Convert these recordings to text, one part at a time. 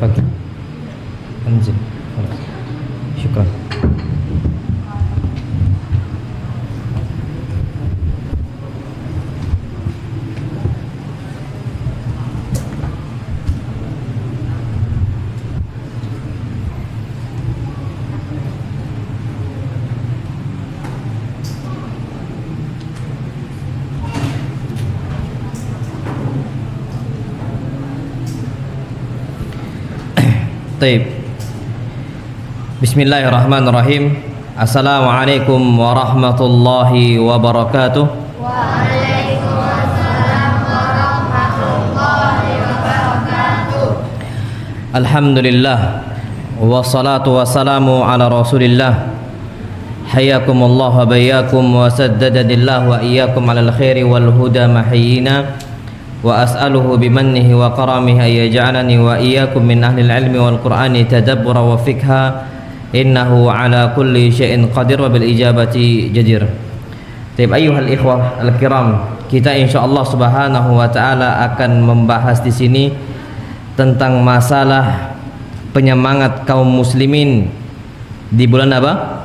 فقط انزل خلاص شكرا. Taib. Bismillahirrahmanirrahim. Assalamualaikum warahmatullahi wabarakatuh. Waalaikumsalam warahmatullahi wabarakatuh. Alhamdulillah wassalatu wassalamu ala Rasulillah. Hayyakumullah wa bayyakum wa saddadalillah wa iyyakum alal khairi wal huda mahyina. Wa as'aluhu bimannihi wa karamihi ay yaj'alani wa iyyakum min ahlil ilmi wal qur'ani tadabbura wa fikha innahu ala kulli syai'in qadir wa bil ijabati jadir. Taib ayyuhal ikhwah al-kiram, kita insyaallah subhanahu wa ta'ala akan membahas di sini tentang masalah penyemangat kaum muslimin di bulan apa?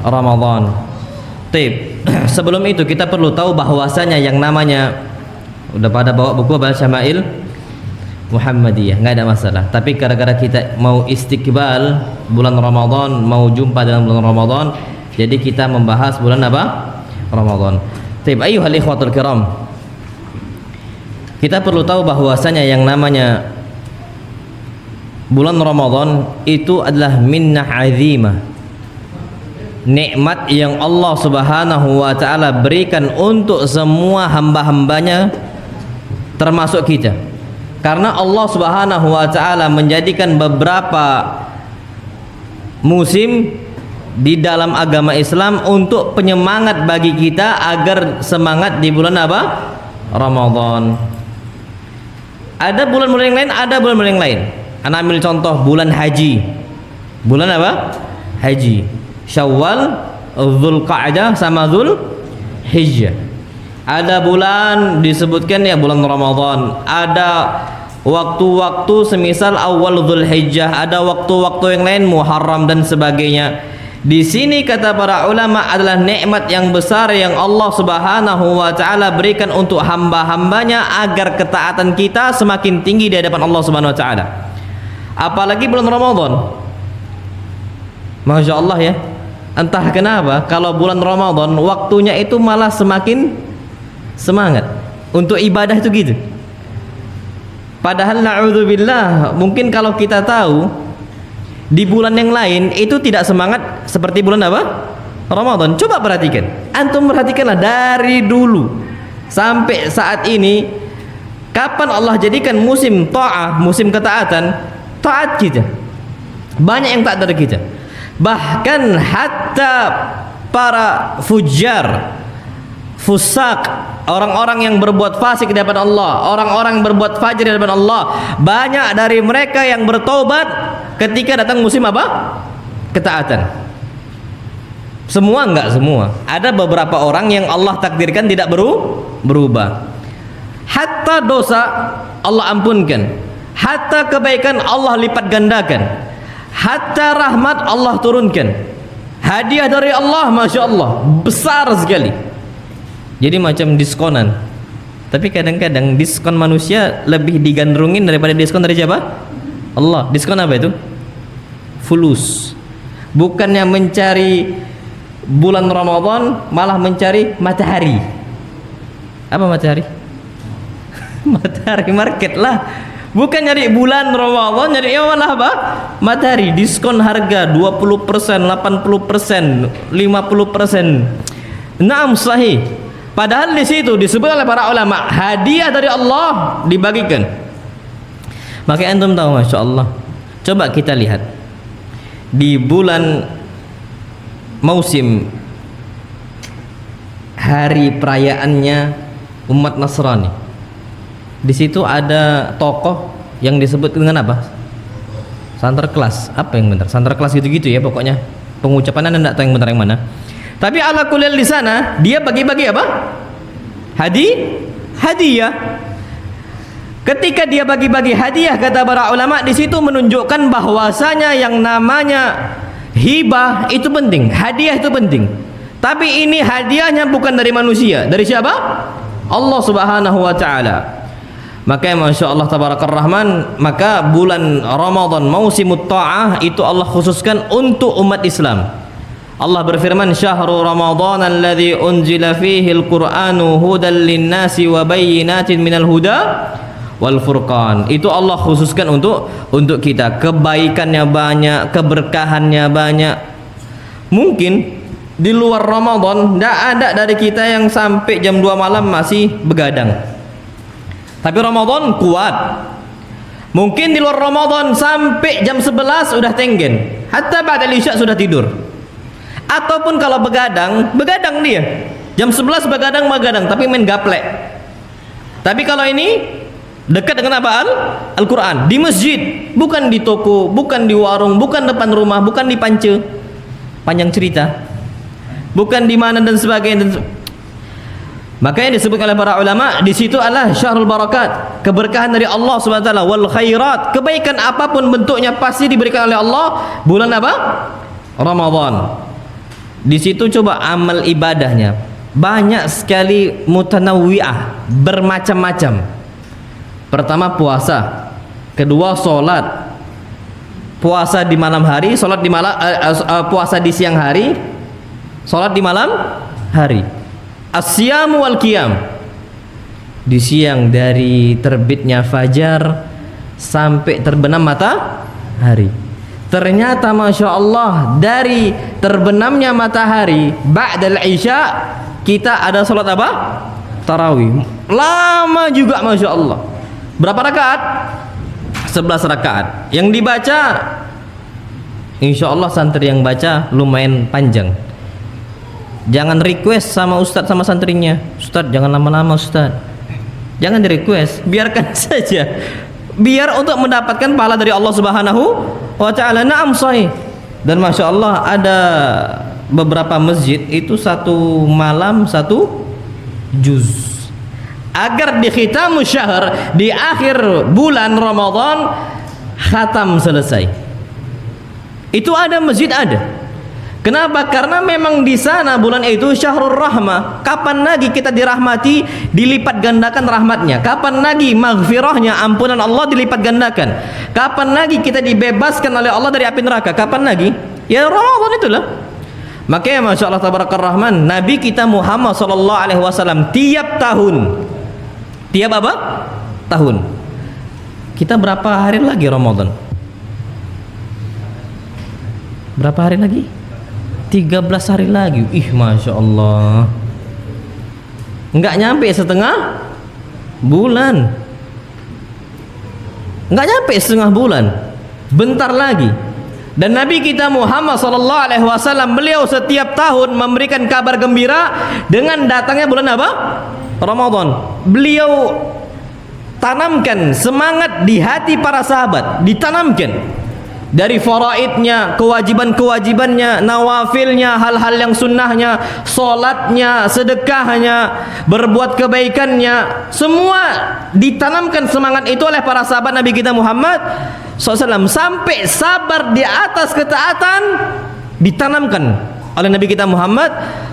Ramadan. Taib. Sebelum itu kita perlu tahu bahwasanya yang namanya, udah pada bawa buku apa? Syama'il Muhammadiyah, nggak ada masalah. Tapi gara-gara kita mau istiqbal bulan Ramadan, mau jumpa dalam bulan Ramadan, jadi kita membahas bulan apa? Ramadan. Taib ayyuhal ikhwatul kiram, kita perlu tahu bahwasanya yang namanya bulan Ramadan itu adalah minnah azimah, nikmat yang Allah subhanahu wa ta'ala berikan untuk semua hamba-hambanya termasuk kita. Karena Allah subhanahu wa ta'ala menjadikan beberapa musim di dalam agama Islam untuk penyemangat bagi kita agar semangat di bulan apa? Ramadan. Ada bulan-bulan yang lain, ada bulan-bulan yang lain. Anak ambil contoh bulan haji. Bulan apa? Haji. Syawal, Dzulqa'dah sama Dzulhijjah. Ada bulan disebutkan ya bulan Ramadan, ada waktu-waktu semisal awal Dzulhijjah, ada waktu-waktu yang lain Muharram dan sebagainya. Di sini kata para ulama adalah nikmat yang besar yang Allah Subhanahu wa taala berikan untuk hamba-hambanya agar ketaatan kita semakin tinggi di hadapan Allah Subhanahu wa taala. Apalagi bulan Ramadan. Masya Allah ya. Entah kenapa kalau bulan Ramadan waktunya itu malah semakin semangat untuk ibadah itu gitu. Padahal na'udzubillah, mungkin kalau kita tahu di bulan yang lain itu tidak semangat seperti bulan apa? Ramadan. Coba perhatikan. Antum perhatikanlah dari dulu sampai saat ini, kapan Allah jadikan musim ta'ah, musim ketaatan, taat kita. Banyak yang taat dari kita. Bahkan hatta para fujar, fusak, orang-orang yang berbuat fasik di hadapan Allah, orang-orang yang berbuat fajir di hadapan Allah, banyak dari mereka yang bertobat ketika datang musim apa? Ketaatan. Semua enggak semua. Ada beberapa orang yang Allah takdirkan tidak berubah. Hatta dosa Allah ampunkan, hatta kebaikan Allah lipat gandakan, hatta rahmat Allah turunkan. Hadiah dari Allah, Masya Allah, besar sekali. Jadi macam diskonan. Tapi kadang-kadang diskon manusia lebih digandrungin daripada diskon dari siapa? Allah. Diskon apa itu? Fulus. Bukannya mencari bulan Ramadan, malah mencari matahari. Apa matahari? Matahari market lah. Bukan nyari bulan Ramadan, nyari malah apa? Matahari. Diskon harga 20%, 80%, 50%. Naam sahih. Padahal di situ disebut oleh para ulama hadiah dari Allah dibagikan. Maka antum tahu, Masya Allah. Coba kita lihat di bulan musim hari perayaannya umat Nasrani. Di situ ada tokoh yang disebut dengan apa? Santerklas. Apa yang benar? Santerklas gitu-gitu ya pokoknya. Pengucapan Anda enggak tahu yang benar yang mana. Tapi ala kulil di sana dia bagi-bagi apa? Hadiah. Ketika dia bagi-bagi hadiah, kata para ulama, di situ menunjukkan bahwasanya yang namanya hibah itu penting, hadiah itu penting. Tapi ini hadiahnya bukan dari manusia. Dari siapa? Allah Subhanahu wa taala. Maka Masya Allah Tabarakar Rahman, maka bulan Ramadan mausimut ta'ah itu Allah khususkan untuk umat Islam. Allah berfirman, syahrul Ramadan alladzi unzila fihi al-Qur'anu hudan lin-nasi wa bayyinatin minal huda wal furqan. Itu Allah khususkan untuk kita. Kebaikannya banyak, keberkahannya banyak. Mungkin di luar Ramadan tidak ada dari kita yang sampai jam 2 malam masih begadang. Tapi Ramadan kuat. Mungkin di luar Ramadan sampai jam 11 sudah tenggen, hatta ba'da isya sudah tidur. Ataupun kalau begadang dia. Jam 11 begadang, tapi main gaplek. Tapi kalau ini dekat dengan apa? Al-Quran. Di masjid, bukan di toko, bukan di warung, bukan depan rumah, bukan di pance. Panjang cerita. Bukan di mana dan sebagainya. Makanya disebutkan oleh para ulama, di situ adalah syahrul barakat, keberkahan dari Allah Subhanahu wa taala, wal khairat, kebaikan apapun bentuknya pasti diberikan oleh Allah bulan apa? Ramadan. Di situ coba amal ibadahnya banyak sekali, mutanawwi'ah, bermacam-macam. Pertama puasa, kedua salat. Puasa di malam hari, salat di malam, puasa di siang hari, salat di malam hari. As-siyamu wal qiyam. Di siang dari terbitnya fajar sampai terbenam matahari. Ternyata Masya Allah, dari terbenamnya matahari ba'dal isya kita ada salat apa? Tarawih. Lama juga Masya Allah. Berapa rakaat? 11 rakaat. Yang dibaca Insya Allah santri yang baca lumayan panjang. Jangan request sama ustadz sama santrinya, ustadz jangan lama-lama ustadz. Jangan di request, biarkan saja. Biar untuk mendapatkan pahala dari Allah Subhanahu wa taala. Na'am sahih. Dan Masya Allah ada beberapa masjid itu satu malam satu juz. Agar di khitamu syahr, di akhir bulan Ramadan khatam selesai. Itu ada masjid ada. Kenapa? Karena memang di sana bulan itu syahrul rahmah. Kapan lagi kita dirahmati, dilipat gandakan rahmatnya? Kapan lagi maghfirahnya, ampunan Allah dilipat gandakan? Kapan lagi kita dibebaskan oleh Allah dari api neraka? Kapan lagi? Ya Ramadan itulah. Makanya Masya Allah Tabarakar Rahman, Nabi kita Muhammad sallallahu alaihi wasallam tiap tahun, tiap apa? Tahun. Kita berapa hari lagi Ramadan? Berapa hari lagi? 13 hari lagi. Ih Masya Allah, nggak nyampe setengah bulan. Nggak nyampe setengah bulan, bentar lagi. Dan Nabi kita Muhammad SAW, beliau setiap tahun memberikan kabar gembira dengan datangnya bulan apa? Ramadan. Beliau tanamkan semangat di hati para sahabat, ditanamkan dari faraidnya, kewajiban-kewajibannya, nawafilnya, hal-hal yang sunnahnya, solatnya, sedekahnya, berbuat kebaikannya, semua ditanamkan semangat itu oleh para sahabat Nabi kita Muhammad SAW. Sampai sabar di atas ketaatan ditanamkan oleh Nabi kita Muhammad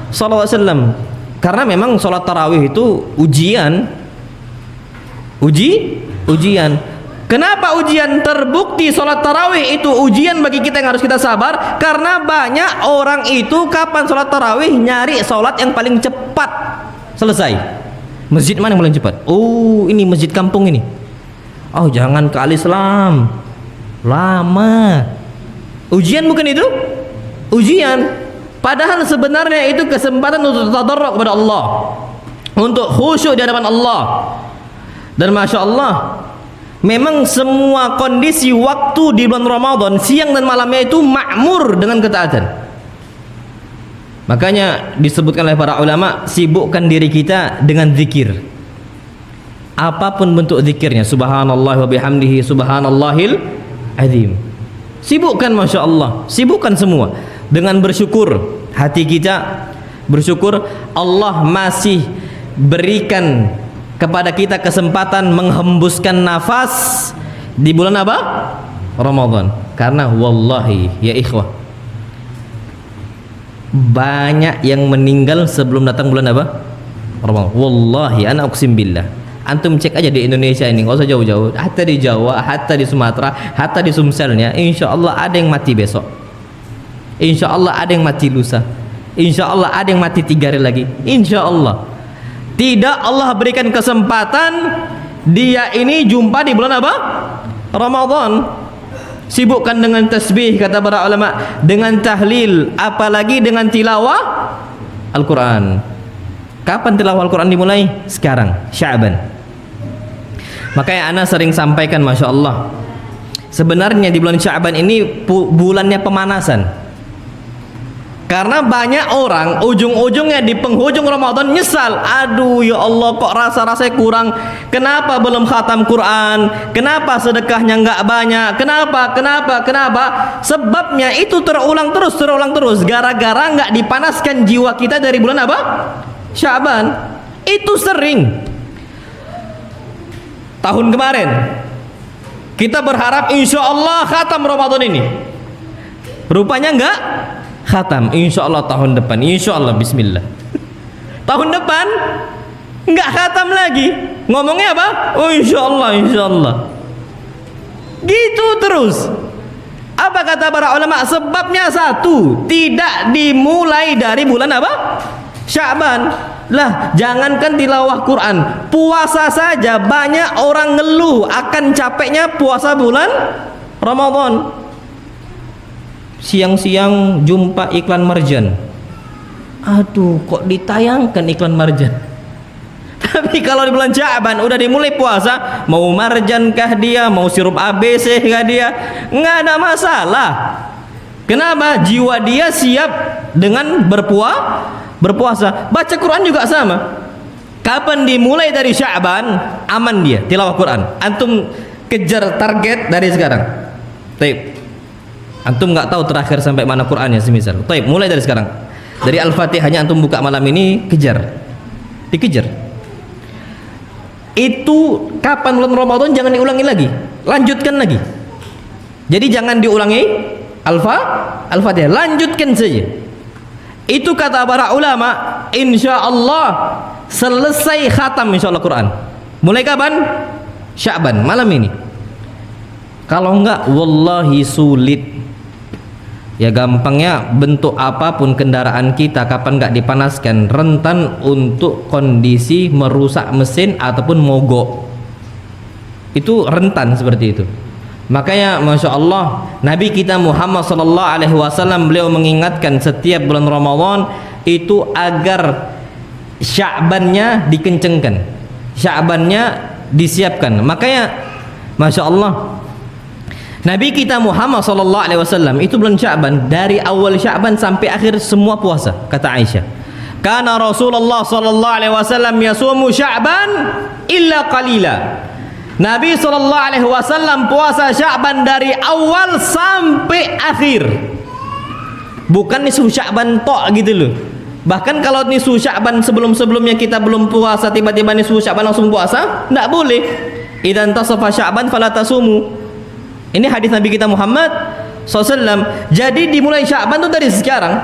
SAW. Karena memang sholat tarawih itu ujian. Kenapa ujian? Terbukti sholat tarawih itu ujian bagi kita yang harus kita sabar. Karena banyak orang itu kapan sholat tarawih nyari sholat yang paling cepat selesai. Masjid mana yang paling cepat? Oh ini masjid kampung ini. Oh jangan ke Al-Islam, lama. Ujian bukan itu? Ujian. Padahal sebenarnya itu kesempatan untuk tadarruk kepada Allah, untuk khusyuk di hadapan Allah. Dan Masya Allah, memang semua kondisi waktu di bulan Ramadan, siang dan malamnya itu makmur dengan ketaatan. Makanya disebutkan oleh para ulama, sibukkan diri kita dengan zikir. Apapun bentuk zikirnya, subhanallah wa bihamdihi subhanallahil azim. Sibukkan Masya Allah, sibukkan semua dengan bersyukur. Hati kita bersyukur Allah masih berikan kepada kita kesempatan menghembuskan nafas di bulan apa? Ramadan. Karena wallahi ya ikhwah, banyak yang meninggal sebelum datang bulan apa? Ramadan. Wallahi ana uqsim billah. Antum cek aja di Indonesia ini, nggak usah jauh-jauh, hatta di Jawa, hatta di Sumatera, hatta di Sumselnya, insya Allah ada yang mati besok, insya Allah ada yang mati lusa, insya Allah ada yang mati 3 hari lagi, insya Allah. Tidak Allah berikan kesempatan dia ini jumpa di bulan apa? Ramadan. Sibukkan dengan tasbih, kata para ulama, dengan tahlil, apalagi dengan tilawah Al-Quran. Kapan tilawah Al-Quran dimulai? Sekarang, Sya'ban. Makanya ana sering sampaikan, Masya Allah, sebenarnya di bulan Sya'ban ini bulannya pemanasan. Karena banyak orang ujung-ujungnya di penghujung Ramadan nyesal, aduh ya Allah kok rasa-rasanya kurang, kenapa belum khatam Quran, kenapa sedekahnya nggak banyak, kenapa, sebabnya itu terulang terus, gara-gara nggak dipanaskan jiwa kita dari bulan apa? Sya'ban. Itu sering. Tahun kemarin kita berharap insya Allah khatam Ramadan ini, rupanya enggak khatam. Insya Allah tahun depan, insya Allah, bismillah, tahun depan enggak khatam lagi. Ngomongnya apa? Oh insya Allah, gitu terus. Apa kata para ulama? Sebabnya satu, tidak dimulai dari bulan apa? Sya'ban. Lah, jangankan tilawah Quran, puasa saja banyak orang ngeluh akan capeknya puasa bulan Ramadan. Siang-siang jumpa iklan marjan, aduh kok ditayangkan iklan marjan. Tapi kalau di bulan Sya'ban udah dimulai puasa, mau marjan kah dia, mau sirup ABC kah dia, nggak ada masalah. Kenapa? Jiwa dia siap dengan berpuasa. Baca Quran juga sama. Kapan dimulai dari Sya'ban, aman dia tilawah Quran. Antum kejar target dari sekarang. Taib. Antum nggak tahu terakhir sampai mana Qurannya semisal. Taib, mulai dari sekarang. Dari Al-Fatihahnya antum buka malam ini, dikejar. Itu kapan bulan Ramadan jangan diulangi lagi. Lanjutkan lagi. Jadi jangan diulangi Al-Fatihah, lanjutkan saja. Itu kata para ulama, insya Allah selesai khatam insya Allah Quran. Mulai kapan? Sya'ban, malam ini. Kalau enggak, wallahi sulit. Ya gampangnya, bentuk apapun kendaraan kita, kapan enggak dipanaskan, rentan untuk kondisi merusak mesin ataupun mogok. Itu rentan seperti itu. Makanya Masya Allah, Nabi kita Muhammad SAW beliau mengingatkan setiap bulan Ramadan itu agar Sya'bannya dikencengkan, Sya'bannya disiapkan. Makanya Masya Allah, Nabi kita Muhammad SAW itu bulan Sya'ban, dari awal Sya'ban sampai akhir semua puasa. Kata Aisyah, karena Rasulullah SAW yasumu Sya'ban illa qalila. Nabi SAW puasa Sya'ban dari awal sampai akhir. Bukan nisfu Sya'ban tok gitu loh. Bahkan kalau nisfu Sya'ban sebelum-sebelumnya kita belum puasa, tiba-tiba nisfu Sya'ban langsung puasa, enggak boleh. Idzan tasafa Sya'ban fala tasumu. Ini hadis Nabi kita Muhammad SAW. Jadi dimulai Sya'ban itu dari sekarang.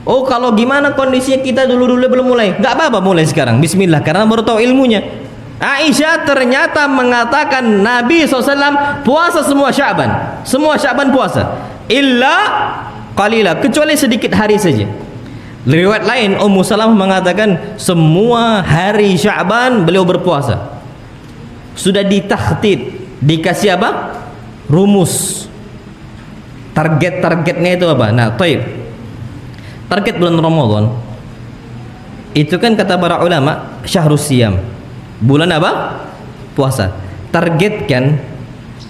Oh kalau gimana kondisinya kita dulu belum mulai, enggak apa-apa, mulai sekarang. Bismillah, karena baru tahu ilmunya. Aisyah ternyata mengatakan Nabi SAW puasa semua Sya'ban puasa, illa qalila, kecuali sedikit hari saja. Riwayat lain Ummu Salamah mengatakan semua hari Sya'ban beliau berpuasa. Sudah ditahtit, dikasih apa? Rumus. Target-targetnya itu apa? Nah, taib. Target bulan Ramadan itu kan kata para ulama syahrus siyam. Bulan apa? Puasa. Targetkan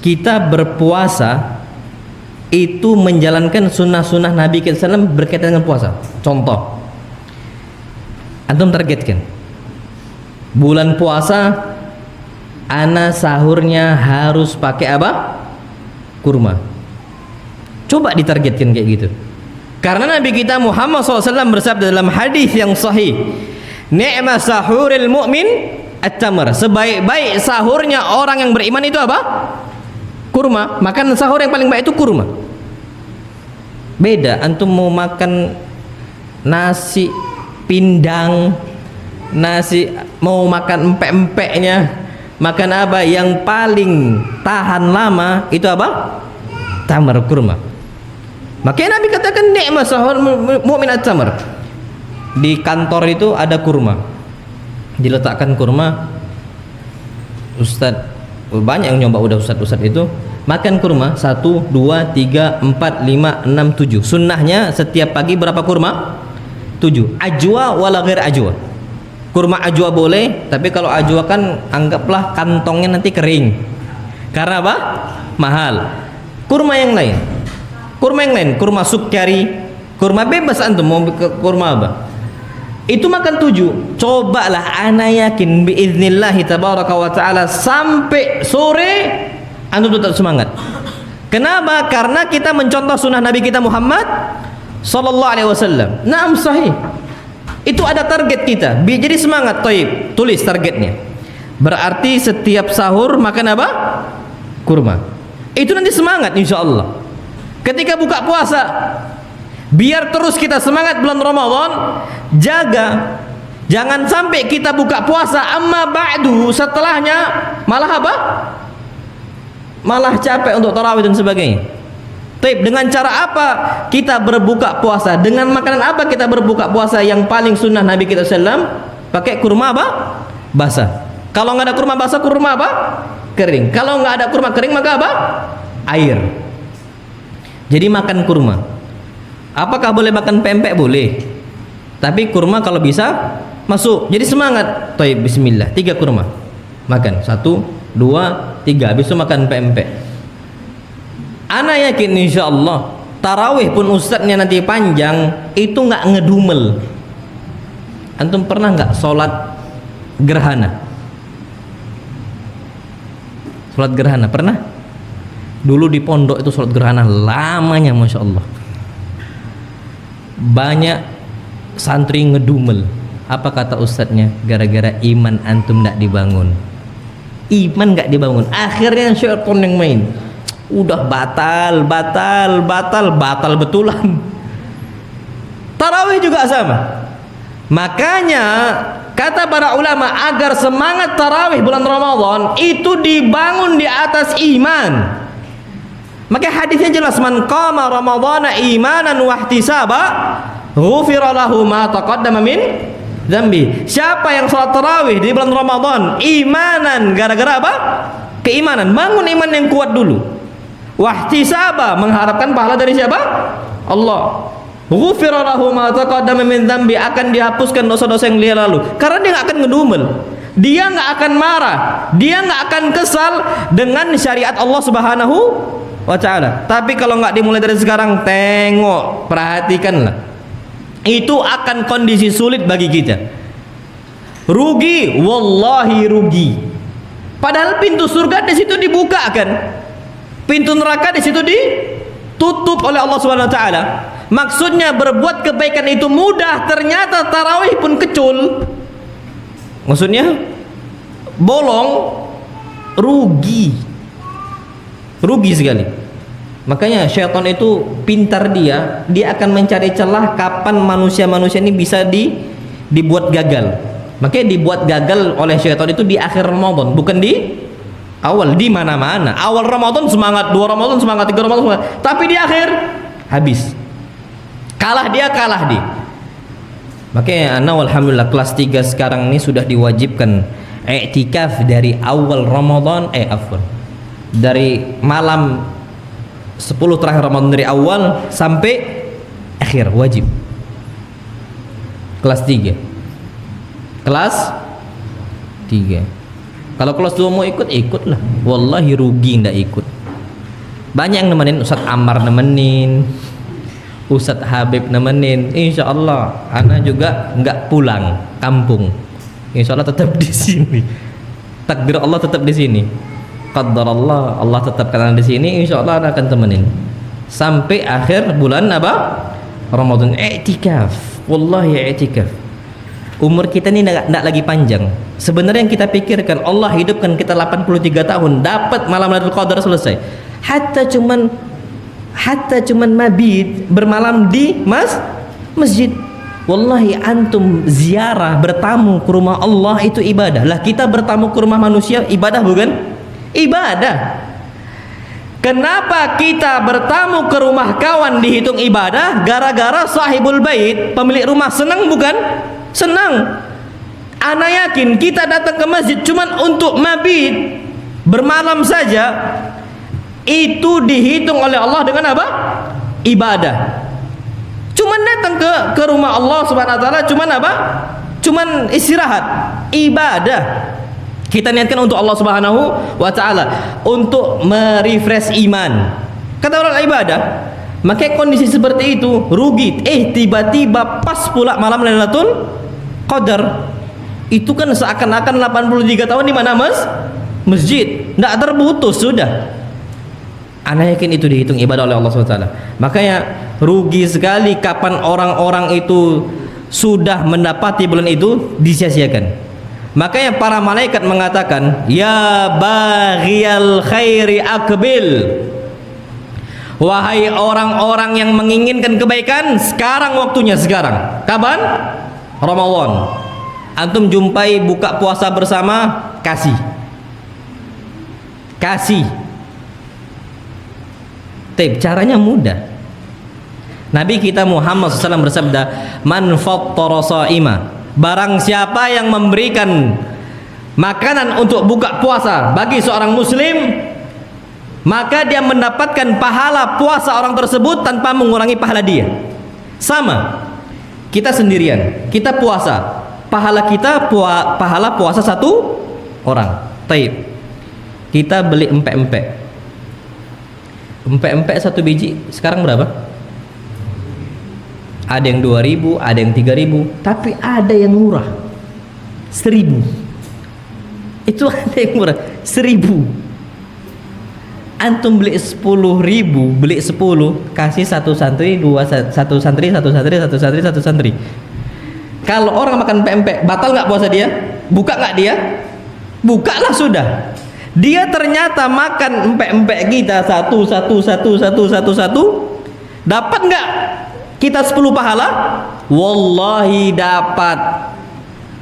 kita berpuasa itu menjalankan sunnah-sunnah Nabi SAW berkaitan dengan puasa. Contoh, antum targetkan bulan puasa, ana sahurnya harus pakai apa? Kurma. Coba ditargetkan kayak gitu. Karena Nabi kita Muhammad SAW bersabda dalam hadis yang sahih, ni'ma sahuril mu'min at-tamr. Sebaik-baik sahurnya orang yang beriman itu apa? Kurma. Makan sahur yang paling baik itu kurma. Beda antum mau makan nasi pindang, nasi, mau makan empek-empeknya, makan apa yang paling tahan lama itu apa? Tamar, kurma. Makanya Nabi katakan nikmat sahur mukmin at-tamr. Di kantor itu ada kurma, diletakkan kurma. Ustadz, banyak yang nyoba udah ustadz itu makan kurma 1, 2, 3, 4, 5, 6, 7. Sunnahnya setiap pagi berapa kurma? 7. Ajwa wala ghair ajwa. Kurma ajwa boleh, tapi kalau ajwa kan anggaplah kantongnya nanti kering. Karena apa? Mahal. Kurma yang lain. Kurma yang lain, kurma sukari, kurma bebas antum mau kurma apa? Itu makan 7. Cobalah, ana yakin biiznillahi tabaraka wa taala sampai sore antum tetap semangat. Kenapa? Karena kita mencontoh sunnah Nabi kita Muhammad sallallahu alaihi wasallam. Naam, sahih. Itu ada target kita. Jadi semangat. Taib, tulis targetnya. Berarti setiap sahur makan apa? Kurma. Itu nanti semangat insyaallah. Ketika buka puasa, biar terus kita semangat bulan Ramadan. Jaga jangan sampai kita buka puasa amma ba'du, setelahnya malah apa? Malah capek untuk tarawih dan sebagainya. Taib, dengan cara apa kita berbuka puasa? Dengan makanan apa kita berbuka puasa yang paling sunnah Nabi kita sallam? Pakai kurma apa? Basah. Kalau nggak ada kurma basah, kurma apa? Kering. Kalau nggak ada kurma kering, maka apa? Air. Jadi makan kurma. Apakah boleh makan pempek? Boleh. Tapi kurma kalau bisa masuk. Jadi semangat. Taib, bismillah. 3 kurma. Makan. 1, 2, 3. Habis itu makan pempek. Ana yakin insyaallah tarawih pun ustadznya nanti panjang itu nggak ngedumel. Antum pernah nggak sholat gerhana? Sholat gerhana pernah? Dulu di pondok itu sholat gerhana lamanya masya Allah. Banyak santri ngedumel. Apa kata ustadznya? Gara-gara iman antum nggak dibangun. Iman nggak dibangun. Akhirnya syaitan yang main. Udah batal betulan. Tarawih juga sama. Makanya kata para ulama agar semangat tarawih bulan Ramadan itu dibangun di atas iman. Maka hadisnya jelas, man qama ramadhana imanan wa ihtisaba ghufira lahu ma taqaddama min dzambi. Siapa yang salat tarawih di bulan Ramadan imanan, gara-gara apa? Keimanan, bangun iman yang kuat dulu. Wahtisaba, mengharapkan pahala dari siapa? Allah. Ghufira lahu ma taqaddama min dzambi, akan dihapuskan dosa-dosa yang dia lalu. Karena dia nggak akan ngedumel, dia nggak akan marah, dia nggak akan kesal dengan syariat Allah Subhanahu wa ta'ala. Tapi kalau nggak dimulai dari sekarang, tengok, perhatikanlah, itu akan kondisi sulit bagi kita. Rugi, wallahi rugi. Padahal pintu surga di situ dibuka kan, pintu neraka di situ ditutup oleh Allah Subhanahu wa taala. Maksudnya berbuat kebaikan itu mudah, ternyata tarawih pun kecul. Maksudnya bolong, rugi. Rugi sekali. Makanya syaitan itu pintar, dia akan mencari celah kapan manusia-manusia ini bisa dibuat gagal. Makanya dibuat gagal oleh syaitan itu di akhir Ramadan, bukan di awal. Di mana-mana. Awal Ramadan semangat, 2 Ramadan semangat, 3 Ramadan semangat. Tapi di akhir habis. Kalah dia. Makanya ana alhamdulillah kelas 3 sekarang ini sudah diwajibkan i'tikaf dari awal Ramadan, dari malam 10 terakhir Ramadan, dari awal sampai akhir wajib. Kelas 3. Kalau kelas 2 mau ikutlah. Wallahi rugi ndak ikut. Banyak yang nemenin, Ustadz Ammar nemenin, Ustadz Habib nemenin. Insyaallah ana juga nggak pulang kampung. Insyaallah tetap di sini. Takdir Allah tetap di sini. Qaddarallah, Allah tetapkan di sini. Insyaallah ana akan temenin sampai akhir bulan apa? Ramadan. I'tikaf. Wallahi i'tikaf. Umur kita ini tidak lagi panjang. Sebenarnya yang kita pikirkan, Allah hidupkan kita 83 tahun, dapat malam Lailatul Qadar selesai. Hatta cuman mabit, bermalam di masjid. Wallahi antum ziarah, bertamu ke rumah Allah itu ibadah. Lah kita bertamu ke rumah manusia ibadah bukan? Ibadah. Kenapa kita bertamu ke rumah kawan dihitung ibadah? Gara-gara sahibul bait, pemilik rumah senang bukan? Senang. Ana yakin kita datang ke masjid cuman untuk mabit, bermalam saja, itu dihitung oleh Allah dengan apa? Ibadah. Cuman datang ke rumah Allah Subhanahu wa taala cuman apa? Cuman istirahat, ibadah. Kita niatkan untuk Allah Subhanahu wa taala, untuk merefresh iman. Kata orang ibadah. Maka kondisi seperti itu rugi. Tiba-tiba pas pula malam Lailatul Qadar. Itu kan seakan-akan 83 tahun di mana masjid. Tidak terputus sudah. Ana yakin itu dihitung ibadah oleh Allah SWT. Makanya rugi sekali kapan orang-orang itu sudah mendapati bulan itu disia-siakan. Makanya para malaikat mengatakan, ya baghiyal khairi akbil. Wahai orang-orang yang menginginkan kebaikan, sekarang waktunya sekarang. Kapan? Ramadan. Antum jumpai buka puasa bersama, kasih. Caranya mudah. Nabi kita Muhammad SAW bersabda, man fattara sha'ima, barang siapa yang memberikan makanan untuk buka puasa bagi seorang muslim, maka dia mendapatkan pahala puasa orang tersebut tanpa mengurangi pahala dia. Sama, kita sendirian, kita puasa, pahala kita pahala puasa satu orang. Taib, kita beli empek-empek satu biji sekarang berapa? Ada yang 2.000, ada yang 3.000, tapi ada yang murah 1.000. Itu ada yang murah 1.000. Antum beli 10.000, beli 10, kasih satu santri. Kalau orang makan pempek, batal nggak puasa dia? Buka nggak dia? Bukalah sudah. Dia ternyata makan empek-empek kita satu, dapat nggak kita 10 pahala? Wallahi dapat.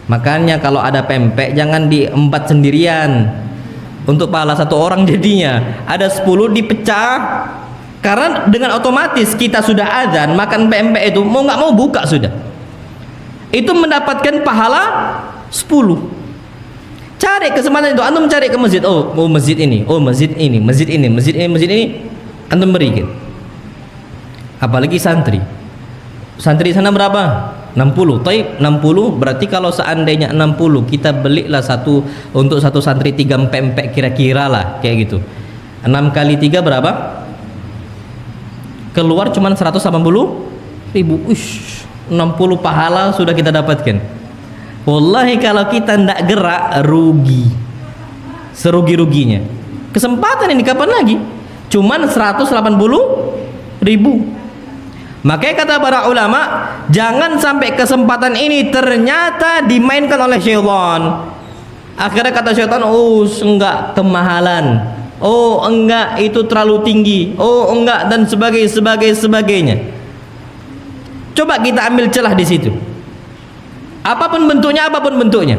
Makanya kalau ada pempek jangan diempat sendirian. Untuk pahala satu orang jadinya ada 10 dipecah. Karena dengan otomatis kita sudah azan, makan pempek itu mau nggak mau buka sudah. Itu mendapatkan pahala 10. Cari kesempatan itu, antum cari ke masjid. Oh masjid ini, masjid ini, antum berikan. Apalagi santri sana berapa? 60. Taib 60, berarti kalau seandainya 60 kita belilah untuk satu santri 3 empek kira-kira lah kayak gitu. 6 kali 3 berapa? Keluar cuman 180.000. 60 pahala sudah kita dapatkan. Wallahi kalau kita tidak gerak rugi, serugi-ruginya. Kesempatan ini kapan lagi? Cuman 180.000. Makanya kata para ulama, jangan sampai kesempatan ini ternyata dimainkan oleh syaitan. Akhirnya kata syaitan, enggak kemahalan, enggak itu terlalu tinggi, enggak dan sebagainya. Coba kita ambil celah di situ. Apapun bentuknya.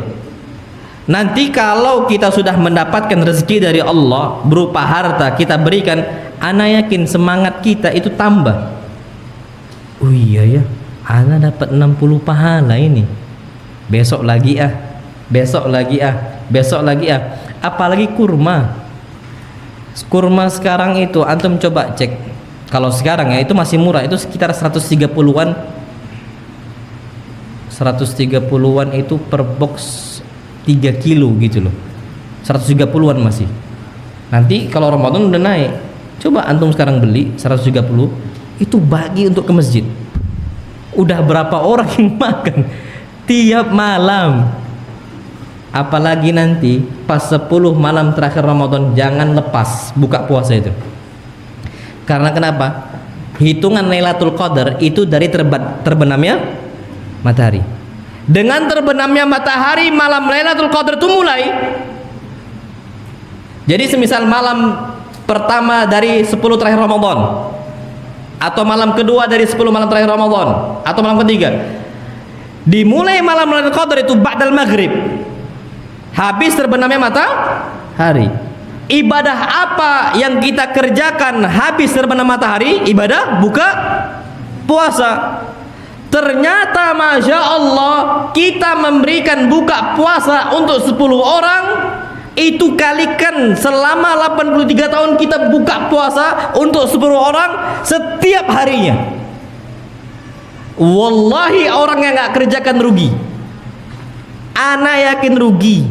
Nanti kalau kita sudah mendapatkan rezeki dari Allah berupa harta kita berikan, ana yakin semangat kita itu tambah. Oh iya ya, ana dapat 60 pahala ini. Besok lagi ah. Apalagi kurma. Kurma sekarang itu antum coba cek. Kalau sekarang ya itu masih murah, itu sekitar 130-an. 130-an itu per box 3 kilo gitu loh. 130-an masih. Nanti kalau Ramadan udah naik, coba antum sekarang beli 130, itu bagi untuk ke masjid. Udah berapa orang yang makan tiap malam. Apalagi nanti pas 10 malam terakhir Ramadan, jangan lepas buka puasa itu. Karena kenapa? Hitungan Lailatul Qadar itu dari terbenamnya matahari. Dengan terbenamnya matahari malam Lailatul Qadar itu mulai. Jadi semisal malam pertama dari 10 terakhir Ramadan, atau malam kedua dari 10 malam terakhir Ramadan, atau malam ketiga, dimulai malam Lailatul Qadar itu ba'dal maghrib, habis terbenamnya matahari. Ibadah apa yang kita kerjakan habis terbenam matahari? Ibadah buka puasa. Ternyata Masya Allah, kita memberikan buka puasa untuk 10 orang, itu kalikan selama 83 tahun kita buka puasa untuk 10 orang setiap harinya. Wallahi orang yang gak kerjakan rugi. Ana yakin rugi.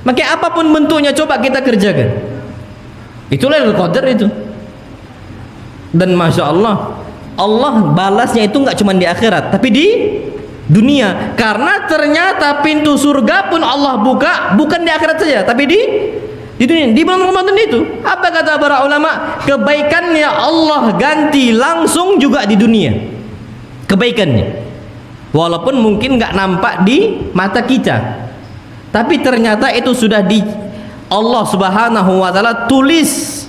Makanya apapun bentuknya coba kita kerjakan. Itulah Lailatul Qadar itu. Dan Masya Allah, Allah balasnya itu nggak cuma di akhirat, tapi di dunia. Karena ternyata pintu surga pun Allah buka bukan di akhirat saja, tapi di dunia. Di bulan Ramadan itu, apa kata para ulama? Kebaikannya Allah ganti langsung juga di dunia. Kebaikannya, walaupun mungkin nggak nampak di mata kita, tapi ternyata itu sudah di Allah Subhanahu wa taala tulis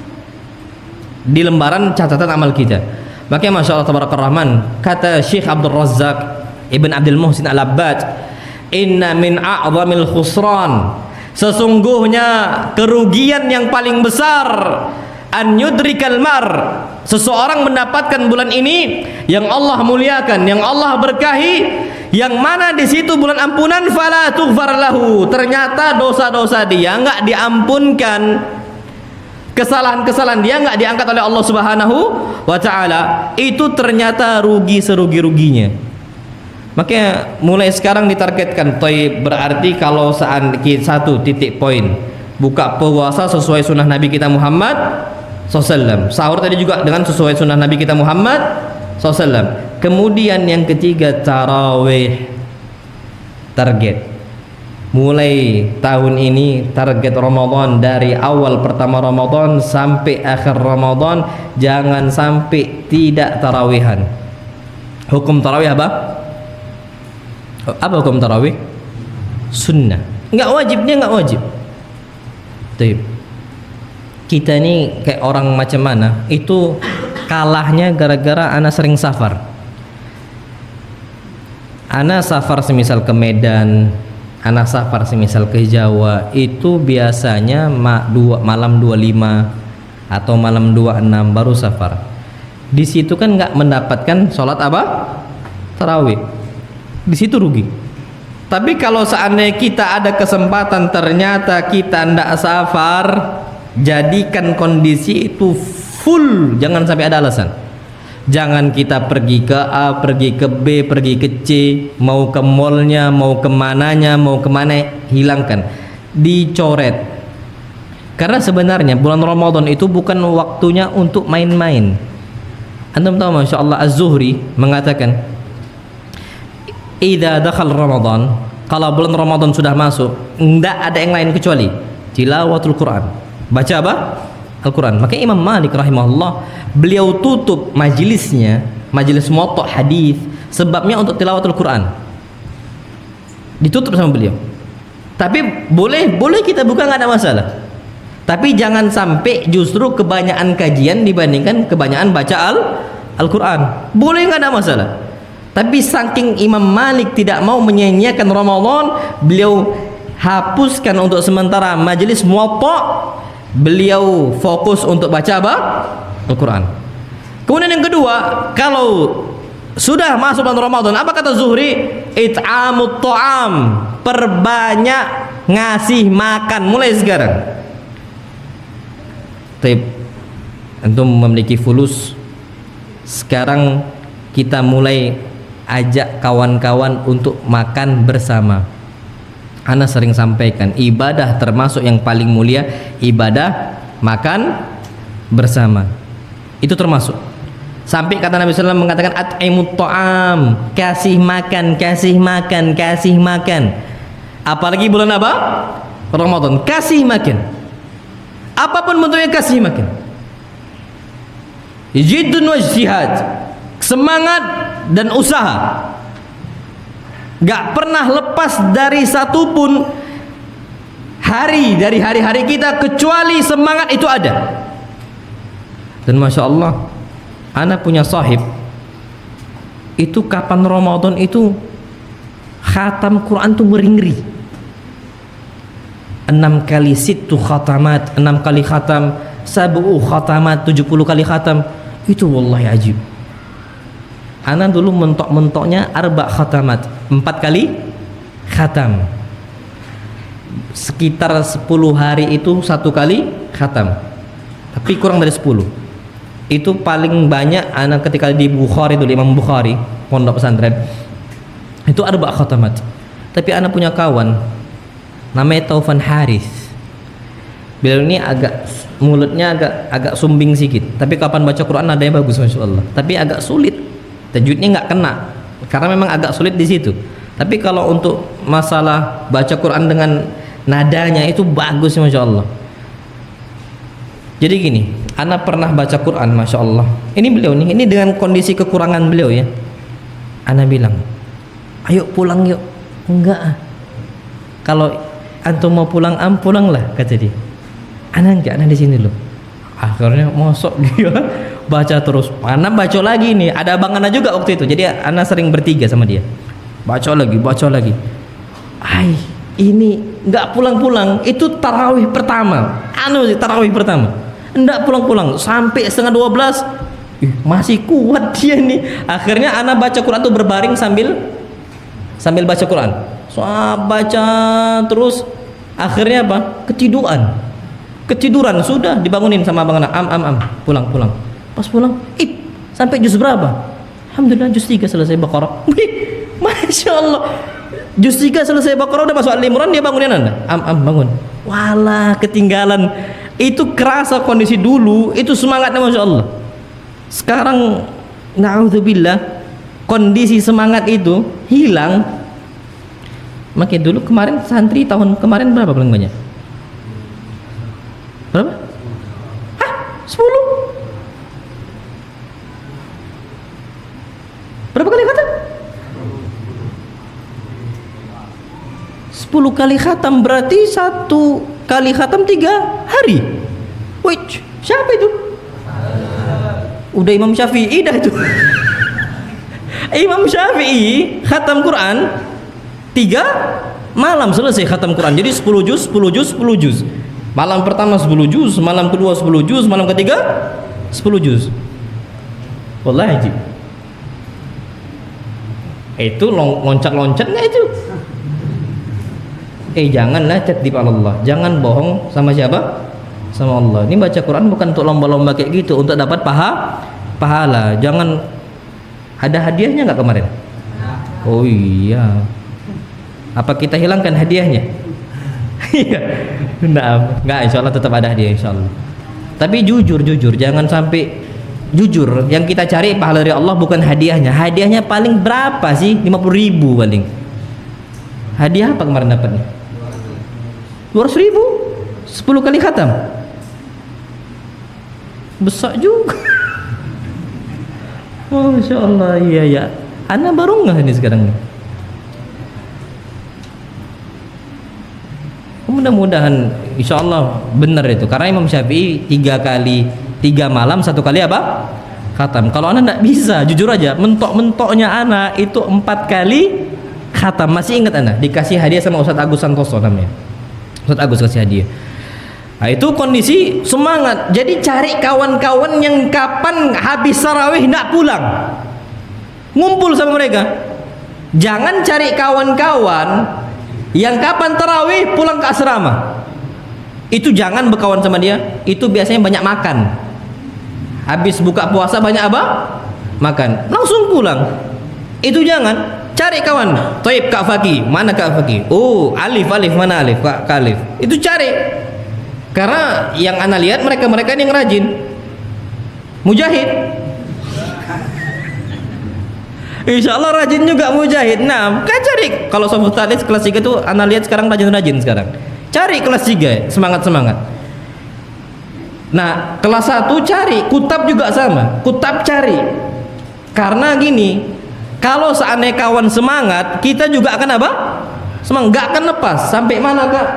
di lembaran catatan amal kita. Makanya Masya Allah Tabarakallah Rahman, kata Syekh Abdul Razzaq Ibn Abdul Muhsin Al-Abbad, inna min a'zamil khusran, sesungguhnya kerugian yang paling besar, an yudrikal mar, seseorang mendapatkan bulan ini yang Allah muliakan, yang Allah berkahi, yang mana di situ bulan ampunan, fala tughfar lahu, ternyata dosa-dosa dia enggak diampunkan, kesalahan-kesalahan dia enggak diangkat oleh Allah Subhanahu wa taala. Itu ternyata rugi serugi-ruginya. Makanya mulai sekarang ditargetkan toy, berarti kalau satu titik poin, buka puasa sesuai sunnah Nabi kita Muhammad SAW, sahur tadi juga dengan sesuai sunnah Nabi kita Muhammad SAW. Kemudian yang ketiga, tarawih. Target mulai tahun ini, target Ramadan dari awal pertama Ramadan sampai akhir Ramadan, jangan sampai tidak tarawihan. Hukum tarawih apa? Apa hukum tarawih? Sunnah. Enggak wajib, dia enggak wajib. Tuh. Kita ini kayak orang macam mana? Itu kalahnya gara-gara ana sering safar. Ana safar semisal ke Medan, ana safar semisal ke Jawa, itu biasanya malam 25 atau malam 26 baru safar. Di situ kan nggak mendapatkan sholat apa? Tarawih. Di situ rugi. Tapi kalau seandainya kita ada kesempatan, ternyata kita ndak safar, jadikan kondisi itu full, jangan sampai ada alasan. Jangan kita pergi ke A, pergi ke B, pergi ke C, mau ke mallnya, mau kemananya, mau kemana, hilangkan, dicoret. Karena sebenarnya bulan Ramadan itu bukan waktunya untuk main-main. Antum tahu Masya Allah, Az-Zuhri mengatakan, idza dakhal Ramadan, kalau bulan Ramadan sudah masuk, tidak ada yang lain kecuali tilawatul Quran. Baca apa? Al-Quran. Makanya Imam Malik rahimahullah, beliau tutup majelisnya, majelis muwatta hadis, sebabnya untuk tilawatul Quran. Ditutup sama beliau. Tapi boleh kita buka, nggak ada masalah. Tapi jangan sampai justru kebanyakan kajian dibandingkan kebanyakan baca Al-Quran. Boleh, nggak ada masalah. Tapi saking Imam Malik tidak mau menyia-nyiakan Ramadan, beliau hapuskan untuk sementara majelis muwatta, beliau fokus untuk baca apa? Al-Quran. Kemudian yang kedua, kalau sudah masuk bulan Ramadan, apa kata Zuhri? It'amut ta'am, perbanyak ngasih makan mulai sekarang. Tip, antum memiliki fulus, sekarang kita mulai ajak kawan-kawan untuk makan bersama. Ana sering sampaikan, ibadah termasuk yang paling mulia ibadah makan bersama. Itu termasuk. Sampai kata Nabi SAW mengatakan at'imut ta'am, kasih makan, kasih makan, kasih makan. Apalagi bulan apa? Ramadan, kasih makan. Apapun bentuknya kasih makan. Jiddun wa ijtihad, semangat dan usaha. Gak pernah lepas dari satupun hari dari hari-hari kita kecuali semangat itu ada. Dan Masya Allah, ana punya sahib itu kapan Ramadan itu khatam Quran tuh ngeri-ngeri. 6 kali situ khatamat, 6 kali khatam, 7 khatamat, 70 kali khatam. Itu wallahi ajib. Ana dulu mentok-mentoknya 4 khatamat, 4 kali khatam. Sekitar 10 hari itu 1 kali khatam. Tapi kurang dari 10. Itu paling banyak ana ketika di Bukhari itu, Imam Bukhari, pondok pesantren. Itu 4 khatamat. Tapi ana punya kawan namanya Taufan Haris. Beliau ini agak mulutnya agak sumbing sedikit, tapi kapan baca Quran nadanya bagus Masya Allah. Tapi agak sulit, tajwidnya nggak kena karena memang agak sulit di situ. Tapi kalau untuk masalah baca Quran dengan nadanya itu bagus Masya Allah. Jadi gini, ana pernah baca Quran Masya Allah. Ini beliau nih, ini dengan kondisi kekurangan beliau ya. Ana bilang, ayo pulang yuk. Enggak. Kalau antum mau pulang, pulanglah, kata dia. Ana enggak, ana di sini loh. Akhirnya mosok dia baca terus. Ana baca lagi nih. Ada abang ana juga waktu itu. Jadi ana sering bertiga sama dia. Baca lagi, baca lagi. Ai, ini enggak pulang-pulang. Itu tarawih pertama. Tarawih pertama. Enggak pulang-pulang sampai setengah 12. Masih kuat dia nih. Akhirnya ana baca Quran tuh berbaring sambil baca Quran. Baca terus, akhirnya apa? Ketiduran sudah dibangunin sama abang anak. Pulang. Pas pulang, sampai juz berapa? Alhamdulillah juz 3 selesai Baqarah. Masya Allah, juz 3 selesai Baqarah udah masuk Al-Imran, dia bangunin anda. Bangun. Walah, ketinggalan. Itu kerasa kondisi dulu, itu semangatnya Masya Allah. Sekarang na'udzubillah, kondisi semangat itu hilang. Makanya dulu kemarin santri tahun kemarin berapa paling banyak? Berapa? 10. Berapa kali khatam? 10 kali khatam, berarti 1 kali khatam 3 hari. Wih, siapa itu? Udah Imam Syafi'i dah itu. Imam Syafi'i khatam Quran 3 malam selesai khatam Quran. Jadi 10 juz. Malam pertama 10 juz, malam kedua 10 juz, malam ketiga 10 juz. Wallahi ajib. Itu loncat-loncat nggak itu? Janganlah cakdib Allah. Jangan bohong sama siapa? Sama Allah. Ini baca Quran bukan untuk lomba-lomba kayak gitu, untuk dapat pahala. Jangan. Ada hadiahnya nggak kemarin? Oh iya. Apa kita hilangkan hadiahnya? Iya. Enggak, insya Allah tetap ada hadiah insya Allah. Tapi jujur, jangan sampai jujur. Yang kita cari pahala dari Allah bukan hadiahnya. Hadiahnya paling berapa sih? 50.000 paling. Hadiah apa kemarin dapatnya? 200.000. 10 kali khatam. Besar juga. Masya Allah, iya. Ana baru nggak ini sekarang nih. Mudah-mudahan insya Allah benar itu, karena Imam Syafi'i 3 malam 1 kali apa? Khatam. Kalau anak tidak bisa, jujur aja, mentok-mentoknya anak itu 4 kali khatam. Masih ingat anak dikasih hadiah sama Ustadz Agus Santoso namanya. Ustadz Agus kasih hadiah. Nah, itu kondisi semangat. Jadi cari kawan-kawan yang kapan habis tarawih tidak pulang, ngumpul sama mereka. Jangan cari kawan-kawan yang kapan tarawih pulang ke asrama. Itu jangan berkawan sama dia. Itu biasanya banyak makan. Habis buka puasa banyak apa? Makan. Langsung pulang. Itu jangan. Cari kawan. Taib Kak Faki. Mana Kak Faki? Oh, Alif. Mana Alif? Kak Alif. Itu cari. Karena yang ana lihat mereka ini yang rajin. Mujahid. Insya Allah rajin juga mujahid. Nah, kan cari. Kalau Sofu Talis kelas 3 tuh ana lihat sekarang rajin sekarang. Cari kelas 3 semangat. Nah, kelas 1 cari, kutab juga sama. Kutab cari. Karena gini, Kalau seandainya kawan semangat, kita juga akan apa? Semangat, nggak akan lepas. Sampai mana kak?